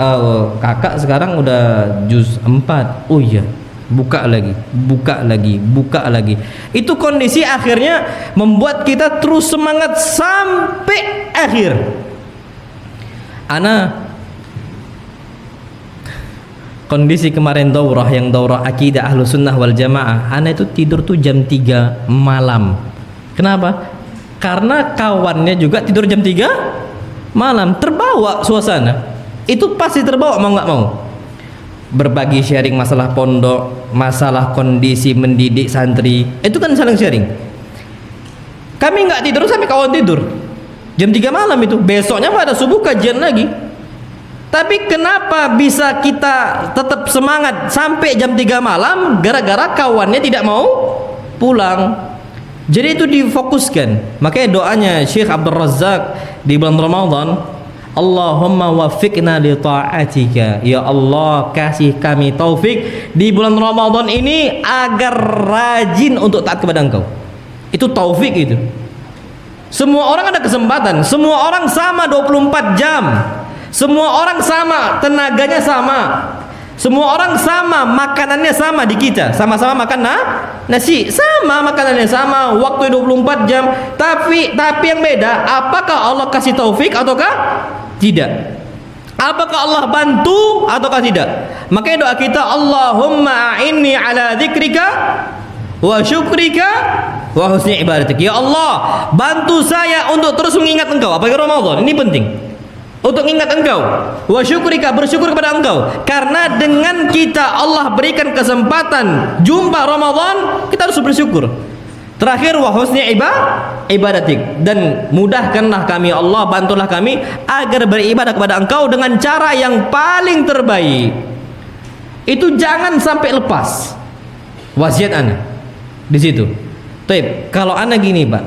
Oh, kakak sekarang udah juz 4. Oh iya, buka lagi, buka lagi, buka lagi. Itu kondisi akhirnya membuat kita terus semangat sampai akhir. Kondisi kemarin daurah, yang daurah akidah ahlu sunnah wal jamaah, ana itu tidur tuh jam 3 malam. Kenapa? Karena kawannya juga tidur jam 3 malam, terbawa suasana. Itu pasti terbawa mau nggak mau. Berbagi sharing masalah pondok, masalah kondisi mendidik santri, itu kan saling sharing. Kami nggak tidur sampai kawan tidur jam 3 malam itu. Besoknya pada subuh kajian lagi. Tapi kenapa bisa kita tetap semangat sampai jam 3 malam? Gara-gara kawannya tidak mau pulang. Jadi itu difokuskan. Makanya doanya Syekh Abdul Razak di bulan Ramadan, Allahumma wafiqna li ta'atika. Ya Allah, kasih kami taufik di bulan Ramadan ini agar rajin untuk taat kepada Engkau. Itu taufik itu. Semua orang ada kesempatan, semua orang sama 24 jam. Semua orang sama, tenaganya sama. Semua orang sama, makanannya sama di kita. Sama-sama makan nasi, sama makanannya sama, waktu 24 jam. Tapi yang beda, apakah Allah kasih taufik ataukah tidak? Apakah Allah bantu ataukah tidak? Makanya doa kita, Allahumma a'inni ala dzikrika wa syukrika wa husni ibadatik. Ya Allah, bantu saya untuk terus mengingat Engkau. Apalagi Ramadan, ini penting. Untuk ingat Engkau, wa syukrika, bersyukur kepada Engkau. Karena dengan kita Allah berikan kesempatan jumpa Ramadan, kita harus bersyukur. Terakhir, wa husni ibadatik, dan mudahkanlah kami Allah, bantulah kami agar beribadah kepada Engkau dengan cara yang paling terbaik. Itu jangan sampai lepas. Wasiat ana di situ. Taib, kalau ana gini, Pak.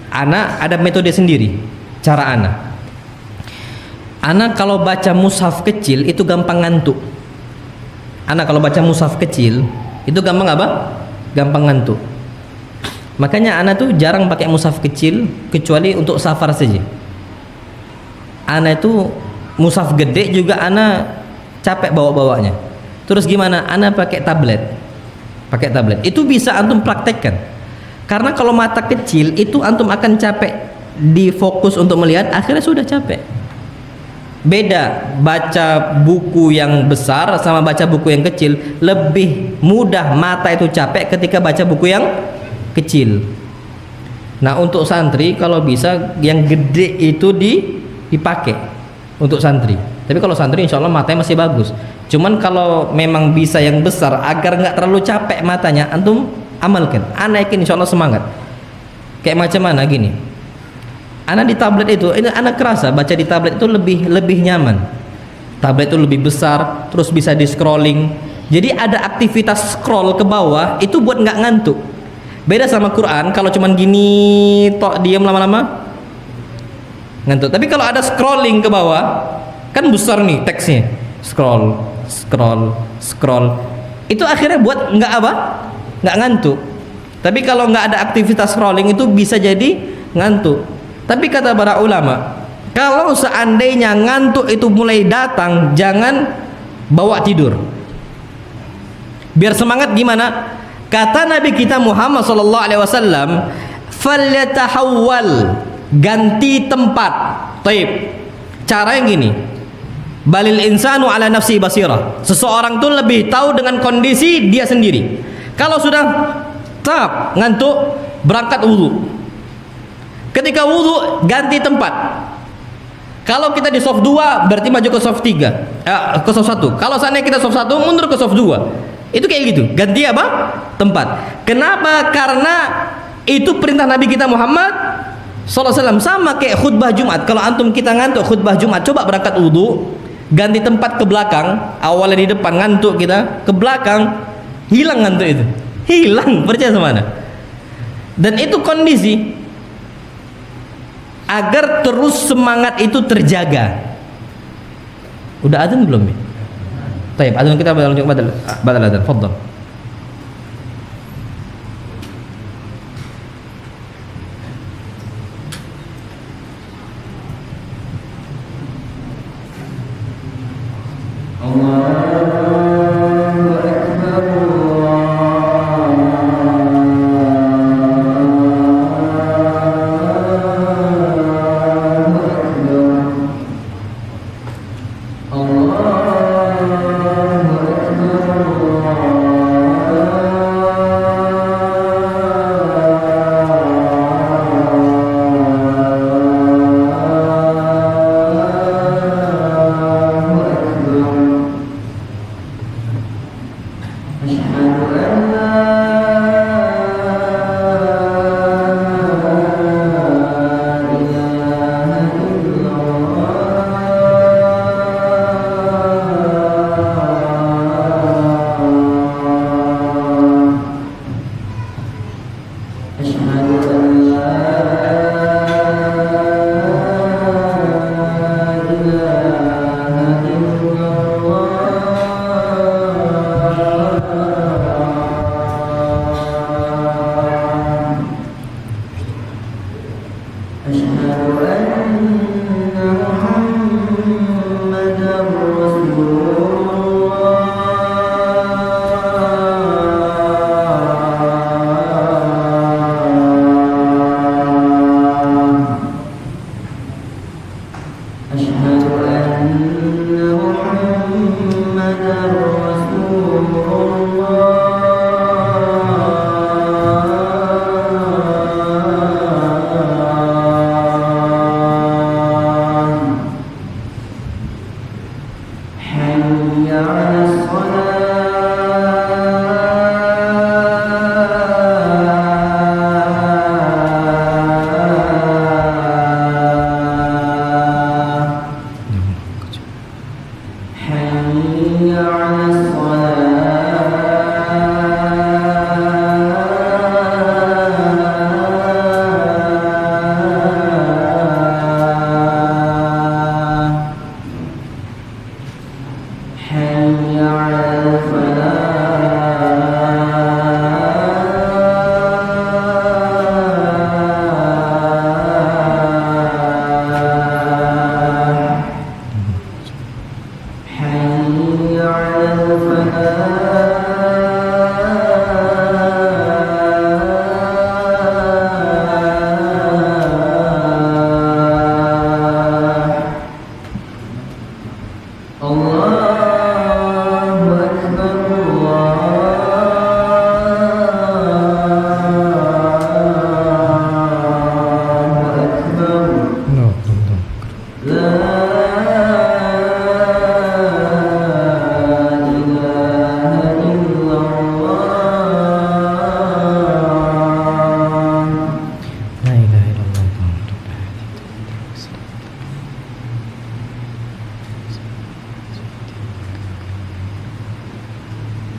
Ana ada metode sendiri. Cara ana kalau baca mushaf kecil itu gampang ngantuk. Ana kalau baca mushaf kecil itu gampang apa? Gampang ngantuk. Makanya ana tuh jarang pakai mushaf kecil kecuali untuk safar saja. Ana itu mushaf gede juga ana capek bawa-bawanya. Terus gimana? Ana pakai tablet. Pakai tablet. Itu bisa antum praktekkan. Karena kalau mata kecil itu antum akan capek di fokus untuk melihat, akhirnya sudah capek. Beda baca buku yang besar sama baca buku yang kecil. Lebih mudah mata itu capek ketika baca buku yang kecil. Nah, untuk santri kalau bisa yang gede itu dipakai untuk santri. Tapi kalau santri insya Allah matanya masih bagus. Cuman kalau memang bisa yang besar agar nggak terlalu capek matanya, antum amalkan. Ana yakin insya Allah semangat. Kayak macam mana gini? Anak di tablet itu, ini anak kerasa baca di tablet itu lebih nyaman. Tablet itu lebih besar, terus bisa di scrolling. Jadi ada aktivitas scroll ke bawah itu buat nggak ngantuk. Beda sama Quran, kalau cuman gini tok diam lama-lama ngantuk. Tapi kalau ada scrolling ke bawah, kan besar nih teksnya. Scroll. Itu akhirnya buat nggak apa? Nggak ngantuk. Tapi kalau nggak ada aktivitas scrolling itu bisa jadi ngantuk. Tapi kata para ulama, kalau seandainya ngantuk itu mulai datang, jangan bawa tidur. Biar semangat gimana? Kata Nabi kita Muhammad SAW, falyatahawwal, ganti tempat. Taib. Cara yang gini, balil insanu ala nafsi basirah. Seseorang tuh lebih tahu dengan kondisi dia sendiri. Kalau sudah ngantuk, berangkat wudu. Ketika wudu, ganti tempat. Kalau kita di soft 2 berarti maju ke soft 3, ke soft 1. Kalau seandainya kita soft 1 mundur ke soft 2. Itu kayak gitu, ganti apa? Tempat. Kenapa? Karena itu perintah Nabi kita Muhammad SAW. Sama kayak khutbah Jumat. Kalau antum kita ngantuk khutbah Jumat, coba berangkat wudu, ganti tempat ke belakang. Awalnya di depan ngantuk kita, ke belakang hilang ngantuk itu. Hilang, percaya sama ana. Dan itu kondisi agar terus semangat itu terjaga. Udah azan belum ya? Baik, azan kita badal azan. Fadhal.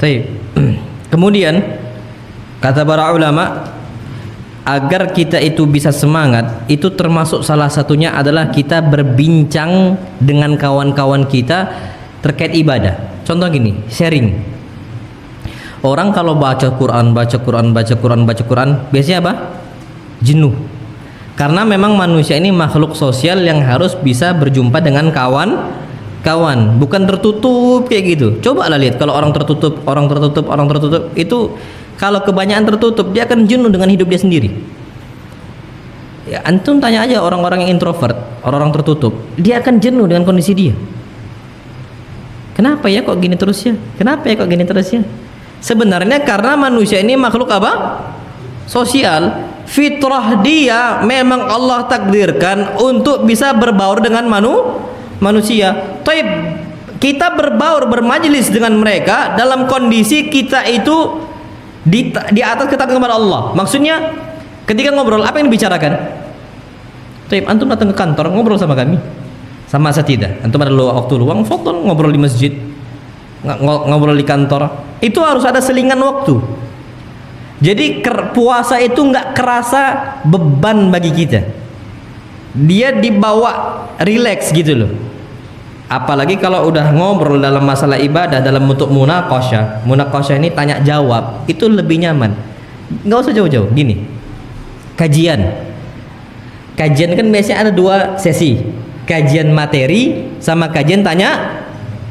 Baik. Kemudian kata para ulama, agar kita itu bisa semangat, itu termasuk salah satunya adalah kita berbincang dengan kawan-kawan kita terkait ibadah. Contoh gini, sharing. Orang kalau baca Quran, biasanya apa? Jenuh. Karena memang manusia ini makhluk sosial yang harus bisa berjumpa dengan kawan-kawan, bukan tertutup kayak gitu. Coba lah lihat kalau orang tertutup itu, kalau kebanyakan tertutup dia akan jenuh dengan hidup dia sendiri. Ya, antum tanya aja orang-orang yang introvert, orang-orang tertutup, dia akan jenuh dengan kondisi dia. Kenapa ya kok gini terus ya? Kenapa ya kok gini terus ya? Sebenarnya karena manusia ini makhluk apa? Sosial. Fitrah dia memang Allah takdirkan untuk bisa berbaur dengan manusia. Taib, kita berbaur, bermajlis dengan mereka dalam kondisi kita itu di atas ketaatan kepada Allah. Maksudnya ketika ngobrol, apa yang dibicarakan? Taib, antum datang ke kantor ngobrol sama kami, sama asatidah. Antum ada waktu luang, foto ngobrol di masjid, ngobrol di kantor. Itu harus ada selingan waktu. Jadi puasa itu nggak kerasa beban bagi kita. Dia dibawa rileks gitu loh. Apalagi kalau udah ngobrol dalam masalah ibadah, dalam bentuk munaqasyah. Munaqasyah ini tanya jawab, itu lebih nyaman. Nggak usah jauh-jauh. Gini, kajian kan biasanya ada dua sesi, kajian materi sama kajian tanya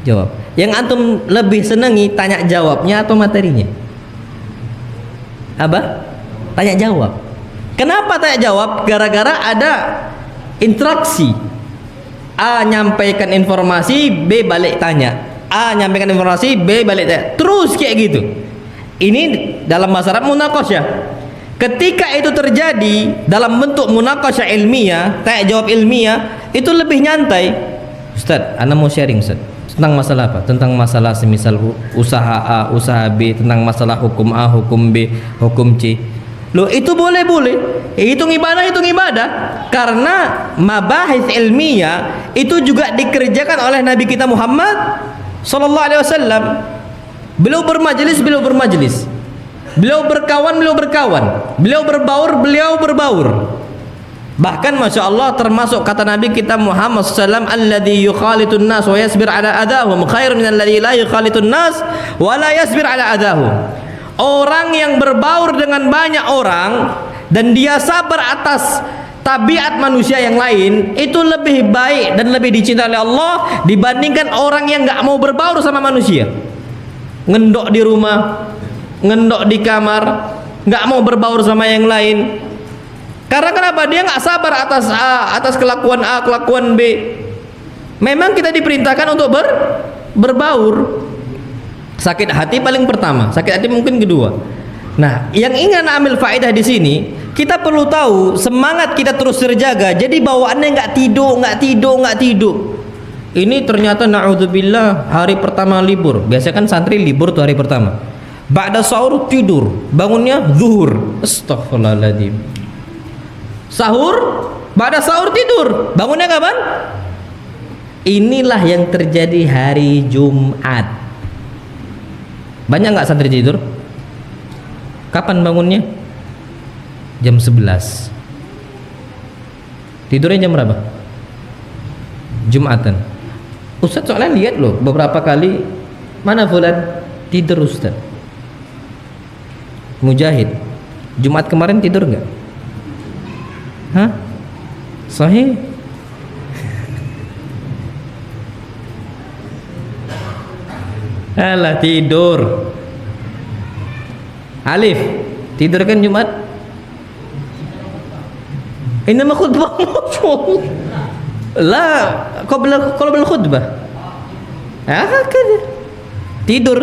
jawab. Yang antum lebih senangi tanya jawabnya atau materinya? Apa? Tanya jawab. Kenapa tanya jawab? Gara-gara ada interaksi. A nyampaikan informasi, B balik tanya. A nyampaikan informasi, B balik tanya. Terus kayak gitu. Ini dalam bahasa Arab munaqasyah. Ketika itu terjadi dalam bentuk munaqasyah ilmiah, tanya jawab ilmiah, itu lebih nyantai. Ustaz, ana mau sharing Ustaz. Tentang masalah apa? Tentang masalah semisal usaha A, usaha B, tentang masalah hukum A, hukum B, hukum C. Loh, itu boleh-boleh. Hitung ibadah. Karena mabahis ilmiah itu juga dikerjakan oleh Nabi kita Muhammad sallallahu alaihi wasallam. Beliau bermajelis. Beliau berkawan. Beliau berbaur. Bahkan Masya Allah termasuk kata Nabi kita Muhammad SAW, alladhi yukhalitun nas wa yasbir ala adahum khair min alladhi la yukhalitun nas wa la yasbir ala adahum. Orang yang berbaur dengan banyak orang dan dia sabar atas tabiat manusia yang lain, itu lebih baik dan lebih dicintai oleh Allah dibandingkan orang yang nggak mau berbaur sama manusia, ngendok di rumah, ngendok di kamar, nggak mau berbaur sama yang lain. Karena kenapa? Dia nggak sabar atas A, atas kelakuan A, kelakuan B. Memang kita diperintahkan untuk berbaur. Sakit hati paling pertama, sakit hati mungkin kedua. Nah, yang ingin ambil faedah di sini, kita perlu tahu semangat kita terus terjaga. Jadi bawaannya nggak tidur. Ini ternyata naudzubillah hari pertama libur. Biasanya kan santri libur tuh hari pertama. Ba'da sahur tidur, bangunnya zuhur. Astaghfirullahaladzim. Sahur, pada sahur tidur, bangunnya kapan? Inilah yang terjadi hari Jumat. Banyak nggak santri tidur? Kapan bangunnya? Jam 11. Tidurnya jam berapa? Jumatan. Ustaz soalnya lihat loh beberapa kali, mana fulan tidur Ustaz. Mujahid, Jumat kemarin tidur nggak? Hah? Sahih? Alah tidur. Alif, tidur kan Jumat? Ini mah khutbah. Lah, qabla khutbah. Kada. Tidur.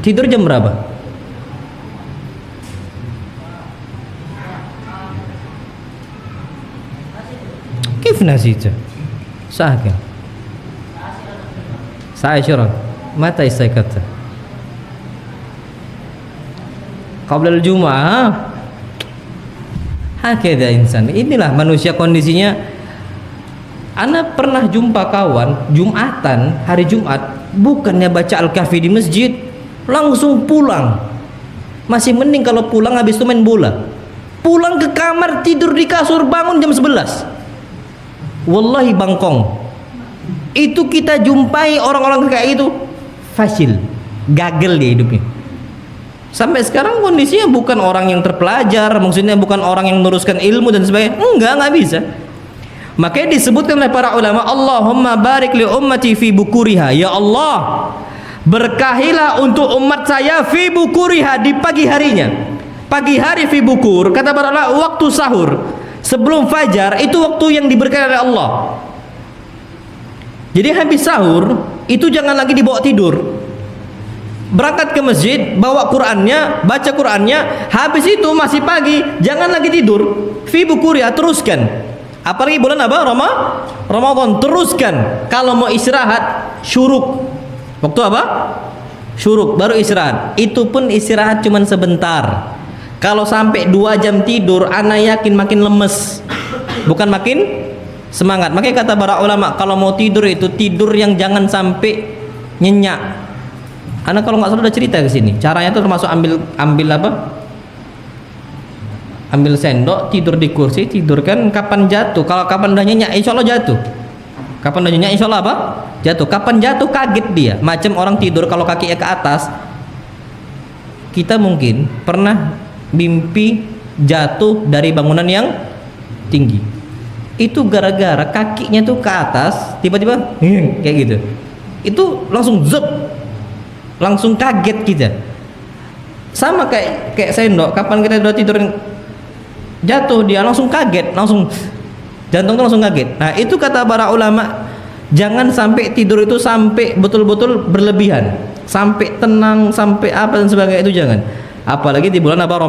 Tidur jam berapa? كيف نسيته؟ ساكن الساعة 10. متى استيقظت؟ قبل الجمعة. هكذا إنسان. Inilah manusia kondisinya. Ana pernah jumpa kawan Jumatan, hari Jumat, bukannya baca Al-Kahfi di masjid, langsung pulang. Masih mending kalau pulang habis itu main bola. Pulang ke kamar, tidur di kasur, bangun jam 11. Wallahi bangkong. Itu kita jumpai orang-orang kayak itu fasil, gagal dia hidupnya. Sampai sekarang kondisinya bukan orang yang terpelajar, maksudnya bukan orang yang meneruskan ilmu dan sebagainya. Enggak bisa. Makanya disebutkan oleh para ulama, Allahumma barik li ummati fi bukuriha. Ya Allah, berkahilah untuk umat saya fi bukuriha, di pagi harinya. Pagi hari fi bukur, kata para ulama, waktu sahur sebelum fajar itu waktu yang diberkahi oleh Allah. Jadi habis sahur itu jangan lagi dibawa tidur. Berangkat ke masjid, bawa Qur'annya, baca Qur'annya, habis itu masih pagi, jangan lagi tidur. Fi bukuria, teruskan. Apalagi bulan apa? Ramadan, teruskan. Kalau mau istirahat, syuruk. Waktu apa? Syuruk, baru istirahat. Itu pun istirahat cuman sebentar. Kalau sampai 2 jam tidur, ana yakin makin lemes, bukan makin semangat. Makanya kata para ulama, kalau mau tidur itu tidur yang jangan sampai nyenyak. Ana kalau nggak salah udah cerita ke sini. Caranya tuh termasuk ambil apa? Ambil sendok, tidur di kursi, tidurkan kapan jatuh. Kalau kapan udah nyenyak, insya Allah jatuh. Kapan udah nyenyak, insya Allah apa? Jatuh. Kapan jatuh kaget dia. Macam orang tidur kalau kakinya ke atas. Kita mungkin pernah mimpi jatuh dari bangunan yang tinggi. Itu gara-gara kakinya tuh ke atas, tiba-tiba kayak gitu. Itu langsung zep, langsung kaget kita. Sama kayak sendok, kapan kita udah tidur jatuh dia langsung kaget, langsung jantungnya langsung kaget. Nah itu kata para ulama, jangan sampai tidur itu sampai betul-betul berlebihan, sampai tenang, sampai apa dan sebagainya, itu jangan. Apalagi di bulan apa?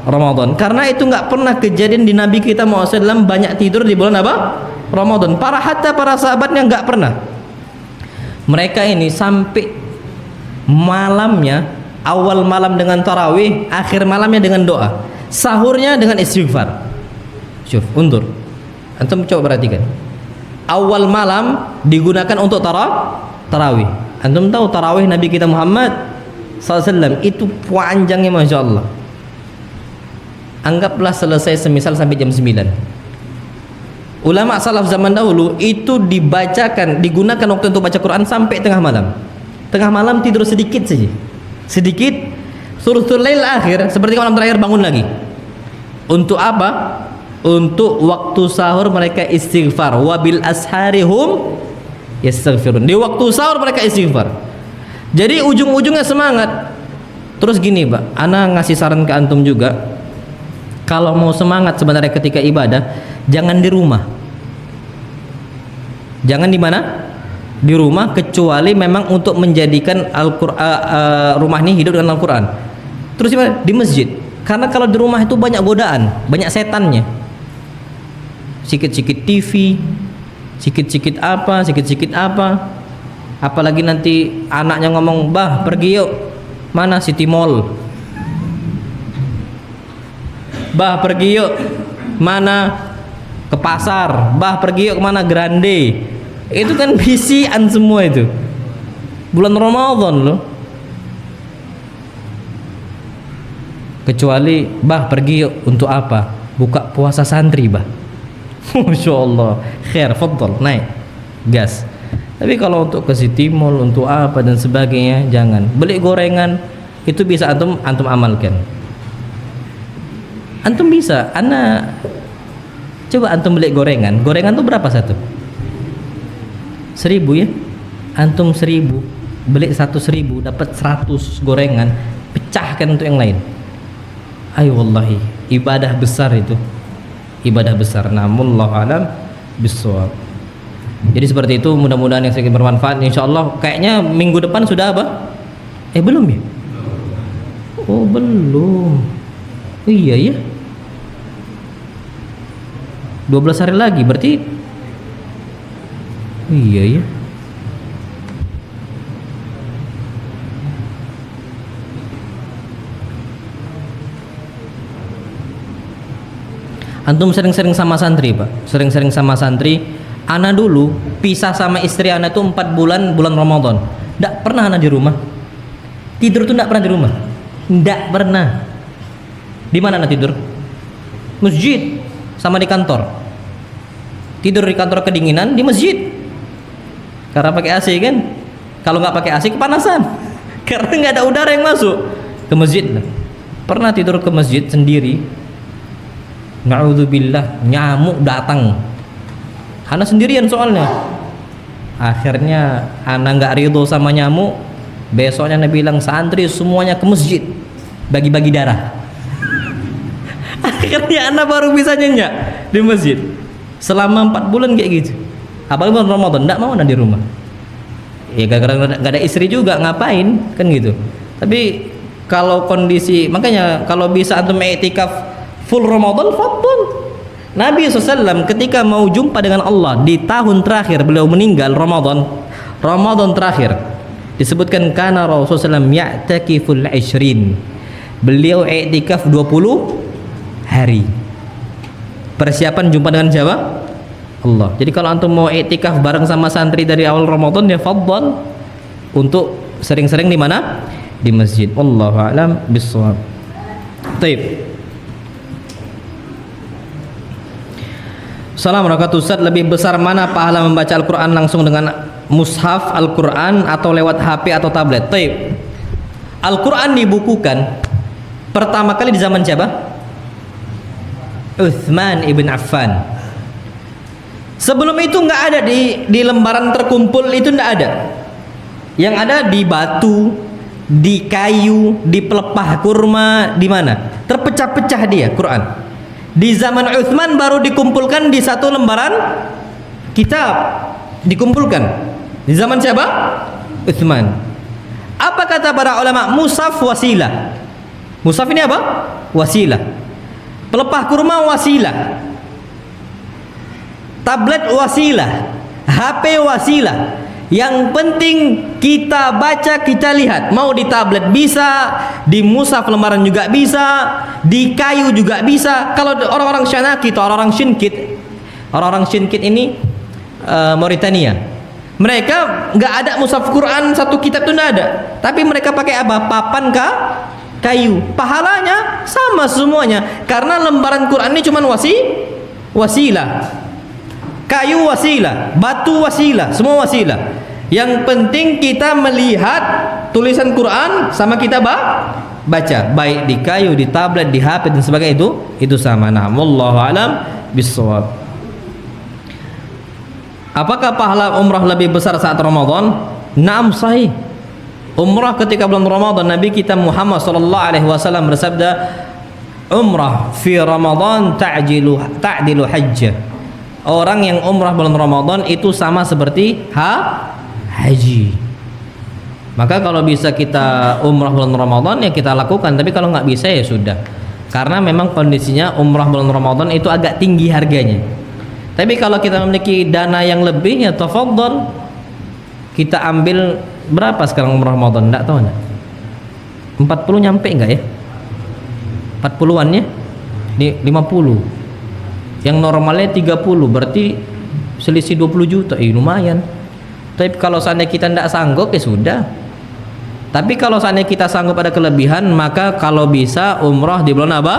Ramadan. Karena itu nggak pernah kejadian di Nabi kita SAW banyak tidur di bulan apa? Ramadan. Hatta para sahabatnya nggak pernah. Mereka ini sampai malamnya, awal malam dengan tarawih, akhir malamnya dengan doa, sahurnya dengan istighfar. Undur. Antum coba perhatikan. Awal malam digunakan untuk tarawih. Antum tahu tarawih Nabi kita Muhammad SAW itu panjangnya Masya Allah. Anggaplah selesai semisal sampai jam 9. Ulama salaf zaman dahulu itu dibacakan, digunakan waktu untuk baca Quran sampai tengah malam. Tengah malam tidur sedikit saja, sedikit, thuluthul lail akhir, seperti malam terakhir bangun lagi. Untuk apa? Untuk waktu sahur mereka istighfar. Wabil asharihum yastaghfirun. Di waktu sahur mereka istighfar. Jadi ujung-ujungnya semangat. Terus gini Pak, ana ngasih saran ke antum juga, kalau mau semangat sebenarnya ketika ibadah, jangan di rumah. Jangan di mana? Di rumah, kecuali memang untuk menjadikan rumah ini hidup dengan Al-Quran. Terus gimana? Di masjid. Karena kalau di rumah itu banyak godaan, banyak setannya. Sikit-sikit TV, sikit-sikit apa, sikit-sikit apa. Apalagi nanti anaknya ngomong, "Bah, pergi yuk." Mana City Mall? "Bah, pergi yuk." Mana? Ke pasar. "Bah, pergi yuk kemana?" Grande. Itu kan bisian semua itu. Bulan Ramadan loh. Kecuali, "Bah, pergi yuk." Untuk apa? Buka puasa santri, Bah. Masya Allah. Khair, fadl, naik gas. Tapi kalau untuk ke City Mall, untuk apa dan sebagainya, jangan. Beli gorengan itu bisa antum amalkan. Antum bisa, coba antum beli gorengan. Gorengan tuh berapa satu? 1.000 ya. Antum 1.000 beli 1.000 dapat 100 gorengan, pecahkan untuk yang lain. Ayo wallahi, ibadah besar itu. Ibadah besar. Namun Allah alam bisawab. Jadi seperti itu, mudah-mudahan yang sedikit bermanfaat. Insyaallah kayaknya minggu depan sudah apa? Belum ya? Oh belum. Oh, iya ya. 12 hari lagi berarti. Iya ya. Antum sering-sering sama santri Pak, sering-sering sama santri. Ana dulu pisah sama istri ana tuh 4 bulan Ramadan. Nggak pernah ana di rumah. Tidur tuh nggak pernah di rumah. Nggak pernah. Di mana ana tidur? Masjid sama di kantor. Tidur di kantor kedinginan, di masjid. Karena pakai AC kan. Kalau nggak pakai AC kepanasan. Karena nggak ada udara yang masuk ke masjid. Pernah tidur ke masjid sendiri. Na'udzubillah, nyamuk datang. Ana sendirian soalnya. Akhirnya ana nggak ridho sama nyamuk. Besoknya ana bilang, santri semuanya ke masjid bagi-bagi darah. Akhirnya ana baru bisa nyenyak di masjid. Selama 4 bulan kayak gitu. Apalagi bulan Ramadan nggak mau ana di rumah. Ya gara-gara nggak ada istri juga, ngapain kan gitu. Tapi kalau kondisi, makanya kalau bisa antum i'tikaf full Ramadan, fadl. Nabi SAW ketika mau jumpa dengan Allah di tahun terakhir beliau meninggal, Ramadan terakhir, disebutkan kana Rasulullah SAW ya'takiful 20. Beliau i'tikaf 20 hari. Persiapan jumpa dengan siapa? Allah. Jadi kalau antum mau i'tikaf bareng sama santri dari awal Ramadan, ya fadl untuk sering-sering di mana? Di masjid. Wallahu a'lam bissawab. Baik. Assalamualaikum Ustaz, lebih besar mana pahala membaca Al-Quran langsung dengan mushaf Al-Quran atau lewat HP atau tablet? Taib. Al-Quran dibukukan pertama kali di zaman siapa? Utsman ibn Affan. Sebelum itu nggak ada di lembaran terkumpul itu nggak ada. Yang ada di batu, di kayu, di pelepah kurma, di mana? Terpecah-pecah dia Quran. Di zaman Utsman baru dikumpulkan di satu lembaran kitab. Dikumpulkan. Di zaman siapa? Utsman. Apa kata para ulama? Mushaf wasilah. Mushaf ini apa? Wasilah. Pelepah kurma wasilah. Tablet wasilah. HP wasilah. Yang penting kita baca, kita lihat. Mau di tablet bisa, di mushaf lembaran juga bisa, di kayu juga bisa. Kalau orang-orang Syanakit atau orang-orang Shinkit ini Mauritania, mereka nggak ada mushaf Quran satu kitab itu nggak ada. Tapi mereka pakai apa? Papan kayu. Pahalanya sama semuanya. Karena lembaran Quran ini cuma wasilah. Kayu wasilah, batu wasilah, semua wasilah. Yang penting kita melihat tulisan Quran sama kita baca, baik di kayu, di tablet, di HP dan sebagainya itu sama. Nah, wallahu alam bissawab. Apakah pahala umrah lebih besar saat Ramadan? Naam, sahih. Umrah ketika bulan Ramadan, Nabi kita Muhammad sallallahu alaihi wasallam bersabda, "Umrah fi Ramadan ta'dilu hajjah." Orang yang umrah bulan Ramadan itu sama seperti haji. Maka kalau bisa kita umrah bulan Ramadan ya kita lakukan, tapi kalau nggak bisa ya sudah. Karena memang kondisinya umrah bulan Ramadan itu agak tinggi harganya. Tapi kalau kita memiliki dana yang lebih ya tafadhol. Kita ambil berapa sekarang umrah Ramadan? Enggak tahu enggak? 40 nyampe enggak ya? 40-an ya? Di 50. Yang normalnya 30, berarti selisih 20 juta. Lumayan. Tapi kalau seandainya kita tidak sanggup ya sudah. Tapi kalau seandainya kita sanggup ada kelebihan, maka kalau bisa umrah di bulan apa?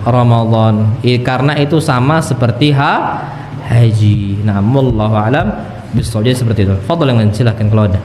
Ramadan. Karena itu sama seperti haji. Nah, wallahu alam bissawab. Seperti itu. Fadhil yang lain silahkan kalau ada.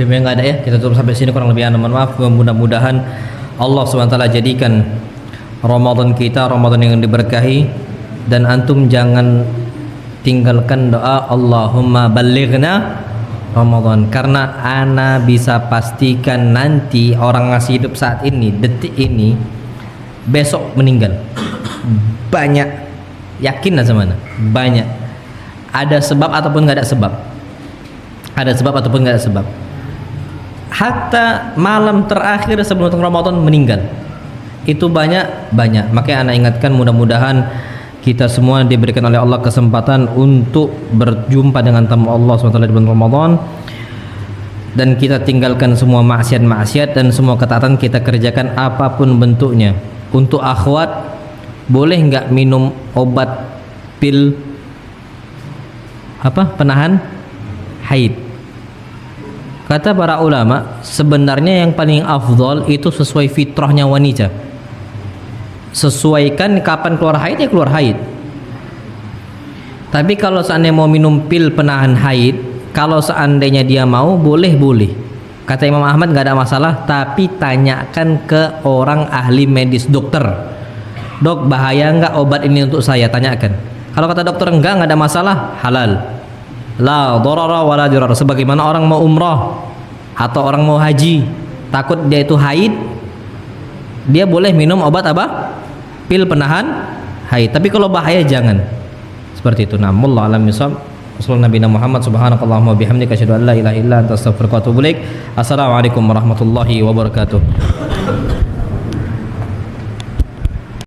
Memang nggak ada ya, kita tutup sampai sini kurang lebih. Mohon maaf. Mudah-mudahan Allah SWT jadikan Ramadan kita Ramadan yang diberkahi, dan antum jangan tinggalkan doa Allahumma balighna Ramadan, karena ana bisa pastikan nanti orang ngasih hidup saat ini, detik ini, besok meninggal. Banyak, yakin lah sama ana, banyak. Ada sebab ataupun nggak ada sebab, ada sebab ataupun nggak ada sebab. Hatta malam terakhir sebelum Ramadan meninggal itu banyak. Makanya anak ingatkan, mudah-mudahan kita semua diberikan oleh Allah kesempatan untuk berjumpa dengan tamu Allah SWT di bulan Ramadan, dan kita tinggalkan semua maksiat-maksiat dan semua ketaatan kita kerjakan apapun bentuknya. Untuk akhwat, boleh nggak minum obat pil penahan haid? Kata para ulama, sebenarnya yang paling afdol itu sesuai fitrahnya wanita. Sesuaikan kapan keluar haid ya keluar haid. Tapi kalau seandainya mau minum pil penahan haid, kalau seandainya dia mau, boleh. Kata Imam Ahmad nggak ada masalah, tapi tanyakan ke orang ahli medis, dokter. Dok, bahaya nggak obat ini untuk saya? Tanyakan. Kalau kata dokter nggak ada masalah, halal. La dharara wala dirar. Sebagaimana orang mau umrah atau orang mau haji, takut dia itu haid, dia boleh minum obat pil penahan haid. Tapi kalau bahaya jangan. Seperti itu. Wallahu a'lam bishawab. Wassallallahu nabiyana Muhammad subhanakallahumma bihamdika asyhadu an la ilaha illa anta astaghfiruka wa atubu ilaik. Assalamualaikum warahmatullahi wabarakatuh.